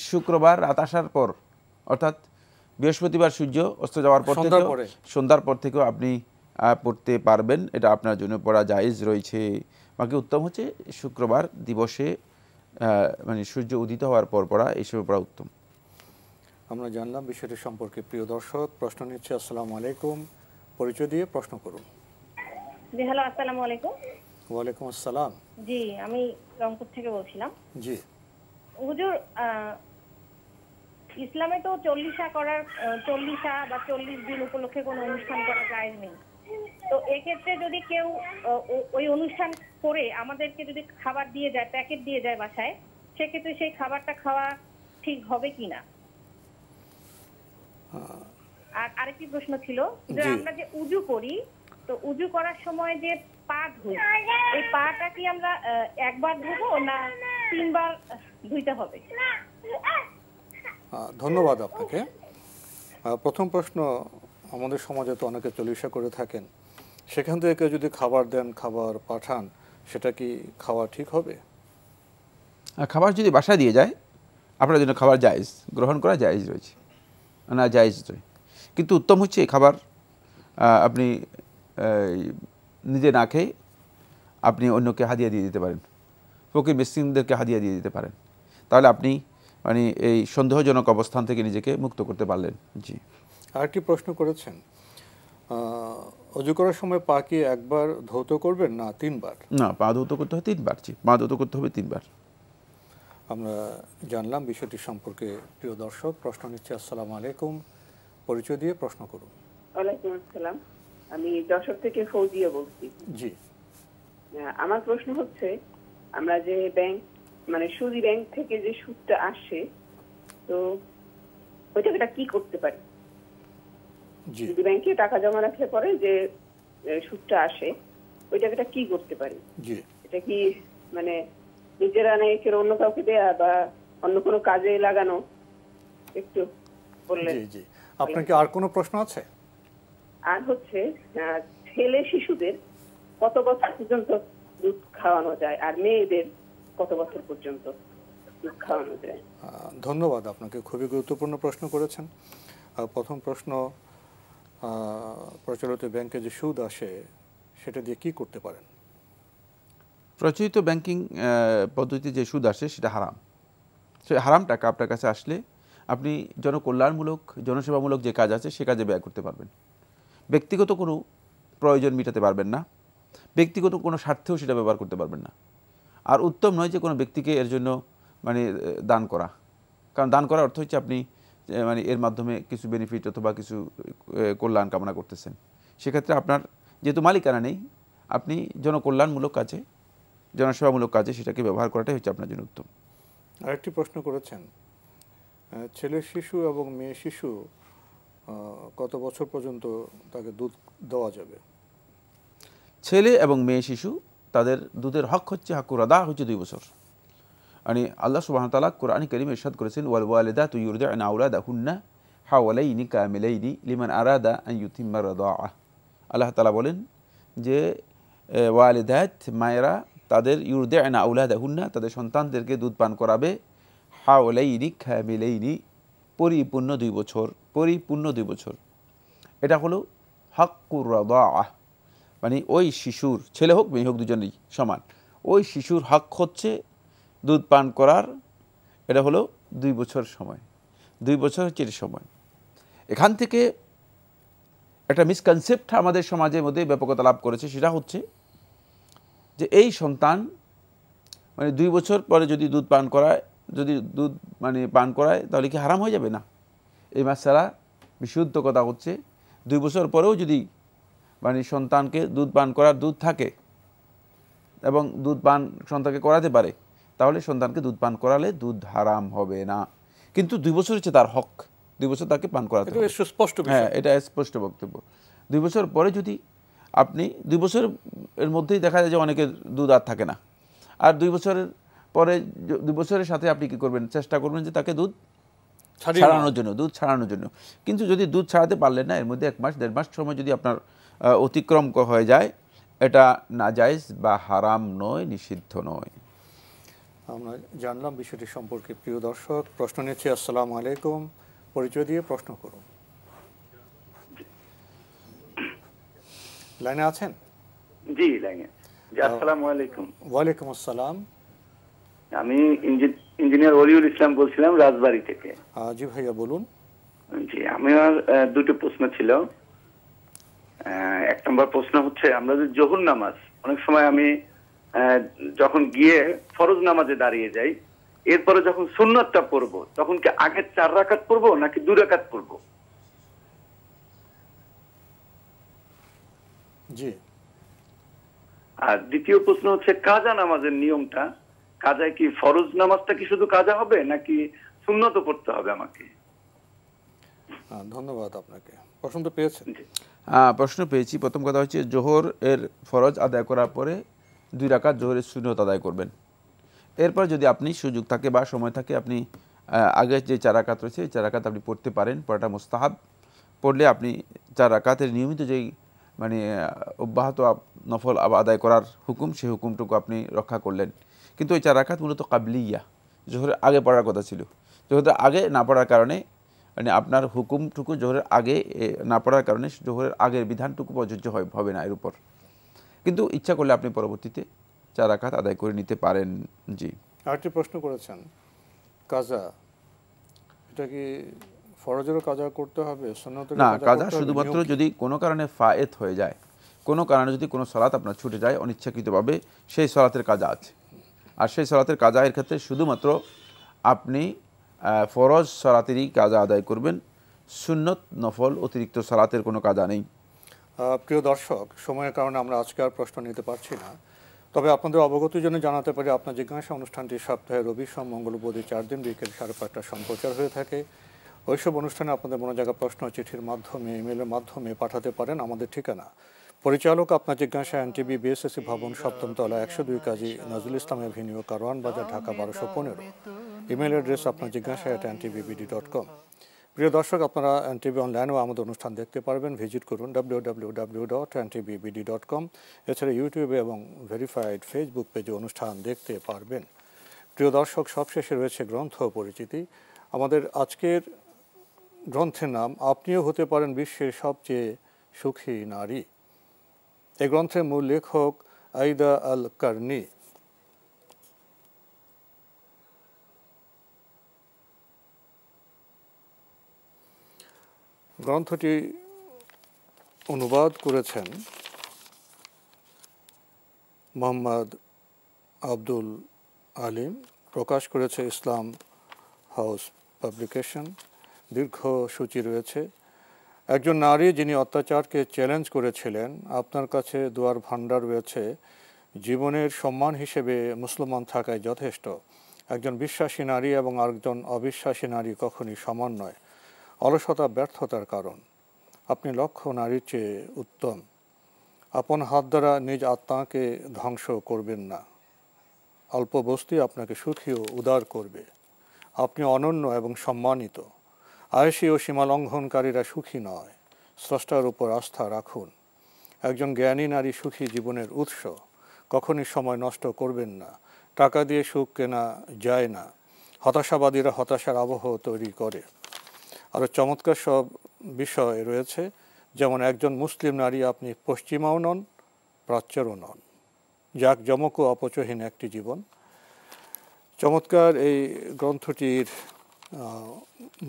শুক্রবার রাত আসার পর, অর্থাৎ বৃহস্পতিবার সূর্য অস্ত যাওয়ার পর থেকে সন্ধ্যার পর থেকেও আপনি পড়তে পারবেন, এটা আপনার জন্য পড়া জায়েজ রয়েছে। বাকি উত্তম হচ্ছে শুক্রবার দিবসে মানে সূর্য উদিত হওয়ার পর পড়া, এই সময় পড়া উত্তম। আমরা জানলাম বিষয়টি সম্পর্কে। প্রিয় দর্শক, প্রশ্ন নিচ্ছে। আসসালামু আলাইকুম, পরিচয় দিয়ে প্রশ্ন করুন। জি হ্যালো, আসসালামু আলাইকুম। ওয়ালাইকুম আসসালাম। জি, আমি রংপুর থেকে বলছিলাম। জি হুজুর, ইসলামে তো 40 করার 40 বা 40 দিন উপলক্ষে কোনো অনুষ্ঠান করা জায়েজ নেই। তো এক্ষেত্রে যদি কেউ ওই অনুষ্ঠান করে আমাদেরকে যদি খাবার দিয়ে যায়, প্যাকেট দিয়ে যায় বাসায়, সেক্ষেত্রে সেই খাবারটা খাওয়া ঠিক হবে কিনা? আর আরেকটি প্রশ্ন ছিল যে আমরা যে উজু করি, তো উজু করার সময় যে পা ধুই, এই পাটা কি আমরা একবার ধুবো না 3 বার ধুইতে হবে? ধন্যবাদ আপনাকে। প্রথম প্রশ্ন, আমাদের সমাজে তো অনেকে 40 করে থাকেন, সেখান থেকে যদি খাবার দেন, খাবার পাঠান, সেটা কি খাওয়া ঠিক হবে? খাবার যদি বাসায় দিয়ে যায় আপনার জন্য খাবার জায়েজ, গ্রহণ করা জায়েজ রয়েছে, না জায়েজ নয়। কিন্তু উত্তম হচ্ছে এই খাবার আপনি নিজে না খেয়ে আপনি অন্যকে হাদিয়া দিয়ে দিতে পারেন, ফকির মিসকিনদেরকে হাদিয়া দিয়ে দিতে পারেন, তাহলে আপনি মানে এই সন্দেহজনক অবস্থান থেকে নিজেকে মুক্ত করতে পারলেন। জি, আরেকটি প্রশ্ন করেছেন, অজু করার সময় পা কি একবার ধৌত করবেন না 3 বার? না, পা ধৌত করতে হবে 3 বার। জি, পা ধৌত করতে হবে 3 বার। আমরা জানলাম বিষয়টি সম্পর্কে। প্রিয় দর্শক, প্রশ্ন নিচ্ছে। আসসালামু আলাইকুম, পরিচয় দিয়ে প্রশ্ন করুন। ওয়ালাইকুম আসসালাম, আমি যশোর থেকে ফৌজিয়া বলছি। জি, আমার প্রশ্ন হচ্ছে, আমরা যে ব্যাংক মানে সুদি ব্যাংক থেকে যে সুদটা আসে, তো ওই টাকাটা কি করতে পারি? যদি ব্যাংকে টাকা জমা রাখলে পরে যে সুদটা আসে, ওই টাকাটা কি করতে পারি? জি, এটা কি মানে নিজেরা নেই অন্য কাউকে দেয়া বা অন্য কোনো কাজে লাগানো, একটু বললেন। জি জি, আপনার কি আর কোনো প্রশ্ন আছে? আর হচ্ছে ছেলে শিশুদের কত বছর পর্যন্ত দুধ খাওয়ানো যায় আর মেয়েদের কত বছর পর্যন্ত দুধ খাওয়ানো যায়? ধন্যবাদ আপনাকে, খুবই গুরুত্বপূর্ণ প্রশ্ন করেছেন। প্রথম প্রশ্ন, প্রচলিত ব্যাংকে যে সুদ আসে সেটা দিয়ে কি করতে পারেন? প্রচলিত ব্যাংকিং পদ্ধতিতে যে সুদ আসে সেটা হারাম। সেই হারাম টাকা আপনার কাছে আসলে আপনি জনকল্যাণমূলক, জনসেবামূলক যে কাজ আছে সে কাজে ব্যয় করতে পারবেন। ব্যক্তিগত কোনো প্রয়োজন মেটাতে পারবেন না, ব্যক্তিগত কোনো স্বার্থেও সেটা ব্যবহার করতে পারবেন না। আর উত্তম নয় যে কোনো ব্যক্তিকে এর জন্য মানে দান করা, কারণ দান করার অর্থ হচ্ছে আপনি মানে এর মাধ্যমে কিছু বেনিফিট অথবা কিছু কল্যাণ কামনা করতেছেন। সেক্ষেত্রে আপনার যেহেতু মালিকানা নেই, আপনি জনকল্যাণমূলক কাজে, জনসেবামূলক কাজে সেটাকে ব্যবহার করাটাই হচ্ছে আপনার জন্য উত্তম। আরেকটি প্রশ্ন করেছেন, ছেলে শিশু এবং মেয়ে শিশু কত বছর পর্যন্ত তাকে দুধ দেওয়া যাবে? ছেলে এবং মেয়ে শিশু তাদের দুধের হক হচ্ছে, হাক্কুর আদা হচ্ছে 2 বছর। মানে আল্লাহ সুবহানাহু ওয়া তাআলা কোরআনে কারীমে ইরশাদ করেছেন, ওয়াল ওয়ালিদাতু ইউরদি'না আওলাদাহুন্না হাওলাইনি কামিলাইনি লিমান আরাদা আন ইউতিম্মা রাদাআ। আল্লাহ তাআলা বলেন যে ওয়ালিদাত মায়েরা তাদের ইউরদি'না আওলাদাহুন্না তাদের সন্তানদেরকে দুধ পান করাবে হাওলাইনি কামিলাইনি পরিপূর্ণ 2 বছর, পরিপূর্ণ 2 বছর। এটা হলো হাক্কুর রাদাআ, মানে ওই শিশুর, ছেলে হোক মেয়ে হোক দুজনেই সমান, ওই শিশুর হক হচ্ছে দুধ পান করার, এটা হলো 2 বছর সময়, 2 বছর হচ্ছে এর সময়। এখান থেকে একটা মিসকনসেপ্ট আমাদের সমাজের মধ্যে ব্যাপকতা লাভ করেছে, সেটা হচ্ছে যে এই সন্তান মানে 2 বছর পরে যদি দুধ পান করায়, যদি দুধ মানে পান করায় তাহলে কি হারাম হয়ে যাবে? না, এই মাসআলা বিশুদ্ধ কথা হচ্ছে 2 বছর পরেও যদি মানে সন্তানকে দুধ পান করার দুধ থাকে এবং দুধ পান সন্তানকে করাতে পারে, তাহলে সন্তানকে দুধ পান করালে দুধ হারাম হবে না। কিন্তু 2 বছর হচ্ছে তার হক, 2 বছর তাকে পান করাতে হবে। হ্যাঁ, এটা স্পষ্ট বক্তব্য। 2 বছর পরে যদি আপনি 2 বছর এর মধ্যেই দেখা যায় যে অনেকের দুধ আর থাকে না, আর 2 বছরের পরে 2 বছরের সাথে আপনি কি করবেন, চেষ্টা করবেন যে তাকে দুধ ছাড়ানোর জন্য, দুধ ছাড়ানোর জন্য। কিন্তু যদি দুধ ছাড়াতে পারলেন না, এর মধ্যে 1 মাস 1.5 মাস সময় যদি আপনার অতিক্রম হয়ে যায়, এটা নাজায়েজ বা হারাম নয়, নিষিদ্ধ নয়। আমরা জানলাম বিষয়টি সম্পর্কে। প্রিয় দর্শক, প্রশ্ন নিচ্ছি। আসসালামু আলাইকুম, পরিচয় দিয়ে প্রশ্ন করুন। লাইনে আছেন? জি লাইনে। জি, আসসালামু আলাইকুম। ওয়ালাইকুম আসসালাম। আমি ইঞ্জিনিয়ার ওলিউল ইসলাম বলছিলাম রাজবাড়ী থেকে। জি ভাইয়া বলুন। জি, আমার দুটো প্রশ্ন ছিল। এক নম্বর প্রশ্ন হচ্ছে, আমরা যে জোহর নামাজ অনেক সময় আমি যখন গিয়ে ফরজ নামাজে দাঁড়িয়ে যাই, এরপরে যখন সুন্নতটা পড়বো তখন কি আগে 4 রাকাত পড়বো নাকি 2 রাকাত পড়বো? জি। আর দ্বিতীয় প্রশ্ন হচ্ছে কাজা নামাজের নিয়মটা, কাজায় কি ফরজ নামাজটা কি শুধু কাজা হবে নাকি সুন্নতও পড়তে হবে আমাকে? ধন্যবাদ আপনাকে। প্রশ্ন তো পেয়েছেন? প্রশ্ন পেয়েছি। প্রথম কথা হচ্ছে জোহর এর ফরজ আদায় করার পরে 2 রাকাত জোহরের সুন্নত আদায় করবেন। এরপর যদি আপনি সুযোগ থাকে বা সময় থাকে, আপনি আগে যে 4 রাকাত রয়েছে এই 4 রাকাত আপনি পড়তে পারেন, পড়াটা মুস্তাহাব। পড়লে আপনি 4 রাকাতের নিয়মিত যেই মানে অব্যাহত নফল আদায় করার হুকুম, সেই হুকুমটুকু আপনি রক্ষা করলেন। কিন্তু ওই 4 রাকাত মূলত কাবলিয়া, জোহরের আগে পড়ার কথা ছিল। জোহরের আগে না পড়ার কারণে মানে আপনার হুকুমটুকু জোহরের আগে না পড়ার কারণে জোহরের আগের বিধানটুকু প্রযোজ্য হবে না এর উপর। কিন্তু ইচ্ছা করলে আপনি পরবর্তীতে 4 রাকাত আদায় করে নিতে পারেন। জি। আরেকটি প্রশ্ন করেছেন, কাজা এটা কি ফরজেরও কাজা করতে হবে, সুন্নতেরও না? কাজা কাজা করতে হবে? শুধুমাত্র যদি কোনো কারণে ফায়েত হয়ে যায়, কোনো কারণে যদি কোনো সালাত আপনার ছুটে যায় অনিচ্ছাকৃতভাবে, সেই সালাতের কাজা আছে। আর সেই সালাতের কাজা এর ক্ষেত্রে শুধুমাত্র আপনি ফরজ সালাতেরই কাজা আদায় করবেন, সুন্নত নফল অতিরিক্ত সালাতের কোনো কাজা নেই। প্রিয় দর্শক, সময়ের কারণে আমরা আজকে আর প্রশ্ন নিতে পারছি না, তবে আপনাদের অবগতির জন্য জানাতে পারি আপনার জিজ্ঞাসা অনুষ্ঠানটি সপ্তাহে রবি সোম মঙ্গল বুধে 4 দিন বিকেল 5:30 সম্প্রচার হয়ে থাকে। ওইসব অনুষ্ঠানে আপনাদের মনে জায়গা প্রশ্ন চিঠির মাধ্যমে, ইমেলের মাধ্যমে পাঠাতে পারেন। আমাদের ঠিকানা পরিচালক আপনার জিজ্ঞাসা, এনটিভি বিএসএসসি ভবন, 7ম তলা, 102 কাজী নজরুল ইসলাম এভিনিউ, কারওয়ান বাজার, ঢাকা 1215। ইমেল অ্যাড্রেস আপনার জিজ্ঞাসা @ntvbd.com। প্রিয় দর্শক, আপনারা এনটিভি অনলাইনেও আমাদের অনুষ্ঠান দেখতে পারবেন। ভিজিট করুন www.ntvbd.com। এছাড়া ইউটিউবে এবং ভেরিফাইড ফেসবুক পেজে অনুষ্ঠান দেখতে পারবেন। প্রিয় দর্শক, সবশেষে রয়েছে গ্রন্থ পরিচিতি। আমাদের আজকের গ্রন্থের নাম আপনিও হতে পারেন বিশ্বের সবচেয়ে সুখী নারী। এই গ্রন্থের মূল লেখক আইদা আল কারনি। গ্রন্থটি অনুবাদ করেছেন মোহাম্মদ আব্দুল আলিম, প্রকাশ করেছে ইসলাম হাউস পাবলিকেশন। দীর্ঘ সূচি রয়েছে। একজন নারী যিনি অত্যাচারকে চ্যালেঞ্জ করেছিলেন, আপনার কাছে দুয়ার ভান্ডার রয়েছে, জীবনের সম্মান হিসেবে মুসলমান থাকাই যথেষ্ট। একজন বিশ্বাসী নারী এবং আরেকজন অবিশ্বাসী নারী কখনই সমান নয়। অলসতা ব্যর্থতার কারণ। আপনি লক্ষ নারীর চেয়ে উত্তম। আপন হাত দ্বারা নিজ আত্মাকে ধ্বংস করবেন না। অল্প বস্তুই আপনাকে সুখী ও উদার করবে। আপনি অনন্য এবং সম্মানিত। আয়েশী ও সীমালঙ্ঘনকারীরা সুখী নয়। স্রষ্টার উপর আস্থা রাখুন। একজন জ্ঞানী নারী সুখী জীবনের উৎস। কখনই সময় নষ্ট করবেন না। টাকা দিয়ে সুখ কেনা যায় না। হতাশাবাদীরা হতাশার আবহ তৈরি করে। আরও চমৎকার সব বিষয় রয়েছে, যেমন একজন মুসলিম নারী আপনি পশ্চিমাও নন, প্রাচ্যরও নন। জাঁকজমক ও অপচয়হীন একটি জীবন। চমৎকার এই গ্রন্থটির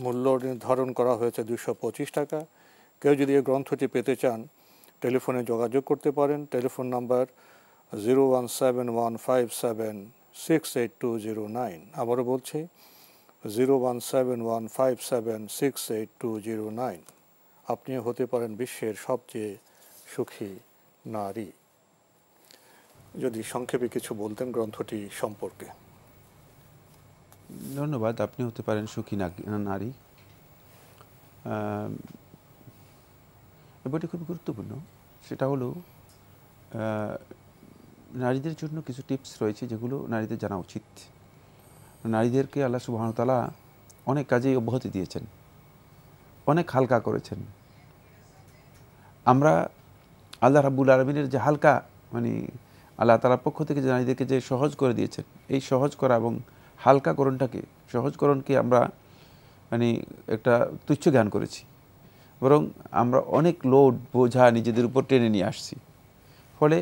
মূল্য নির্ধারণ করা হয়েছে 225 টাকা। কেউ যদি এই গ্রন্থটি পেতে চান টেলিফোনে যোগাযোগ করতে পারেন। Telephone number 01715768209। আবারও বলছি 01715768209। আপনিও হতে পারেন বিশ্বের সবচেয়ে সুখী নারী। যদি সংক্ষেপে কিছু বলতেন গ্রন্থটি সম্পর্কে। ধন্যবাদ। আপনি হতে পারেন সুখী নারী। বইটি খুব গুরুত্বপূর্ণ। সেটা হলো নারীদের জন্য কিছু টিপস রয়েছে যেগুলো নারীদের জানা উচিত। নারীদেরকে আল্লাহ সুবহানাহু ওয়া তাআলা অনেক কাজেই অব্যাহতি দিয়েছেন, অনেক হালকা করেছেন। আমরা আল্লাহ রাব্বুল আলামিনের যে হালকা মানে আল্লাহ তাআলার পক্ষ থেকে যে নারীদেরকে যে সহজ করে দিয়েছেন, এই সহজ করা এবং হালকাকরণটাকে, সহজকরণকে আমরা মানে একটা তুচ্ছ জ্ঞান করেছি, বরং আমরা অনেক লোড বোঝা নিজেদের উপর টেনে নিয়ে আসছি। ফলে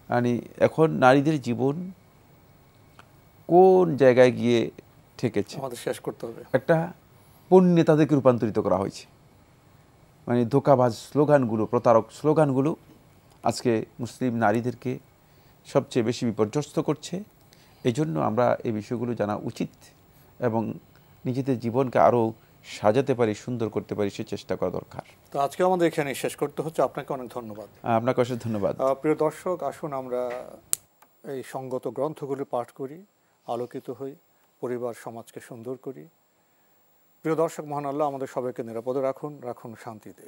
মানে এখন নারীদের জীবন কোন জায়গায় গিয়ে ঠেকেছে, আমাদের শেষ করতে হবে। একটা পণ্যে তাদেরকে রূপান্তরিত করা হয়েছে। মানে ধোঁকাবাজ স্লোগানগুলো, প্রতারক স্লোগানগুলো আজকে মুসলিম নারীদেরকে সবচেয়ে বেশি বিপর্যস্ত করছে। এই জন্য আমরা এই বিষয়গুলো জানা উচিত এবং নিজেদের জীবনকে আরও সাজাতে পারি, সুন্দর করতে পারি, সে চেষ্টা করা দরকার। তো আজকে আমাদের এখানে শেষ করতে হচ্ছে। আপনাকে অনেক ধন্যবাদ। আপনাকে অশেষ ধন্যবাদ। প্রিয় দর্শক, আসুন আমরা এই সঙ্গত গ্রন্থগুলি পাঠ করি, আলোকিত হই, পরিবার সমাজকে সুন্দর করি। প্রিয় দর্শক, মহান আল্লাহ আমাদের সবাইকে নিরাপদে রাখুন, রাখুন শান্তিতে।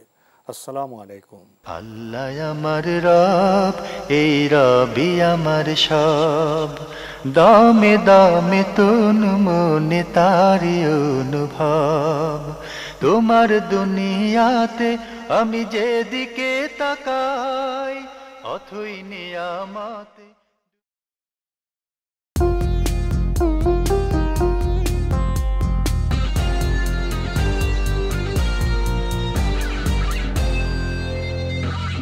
আসসালামু আলাইকুম। আল্লাহ আমার রব, এই রবি আমার সব, দামে দামে তুন মনে তারি অনুভব। তোমার দুনিয়াতে আমি যেদিকে তাকাই, অথই নিয়ামতে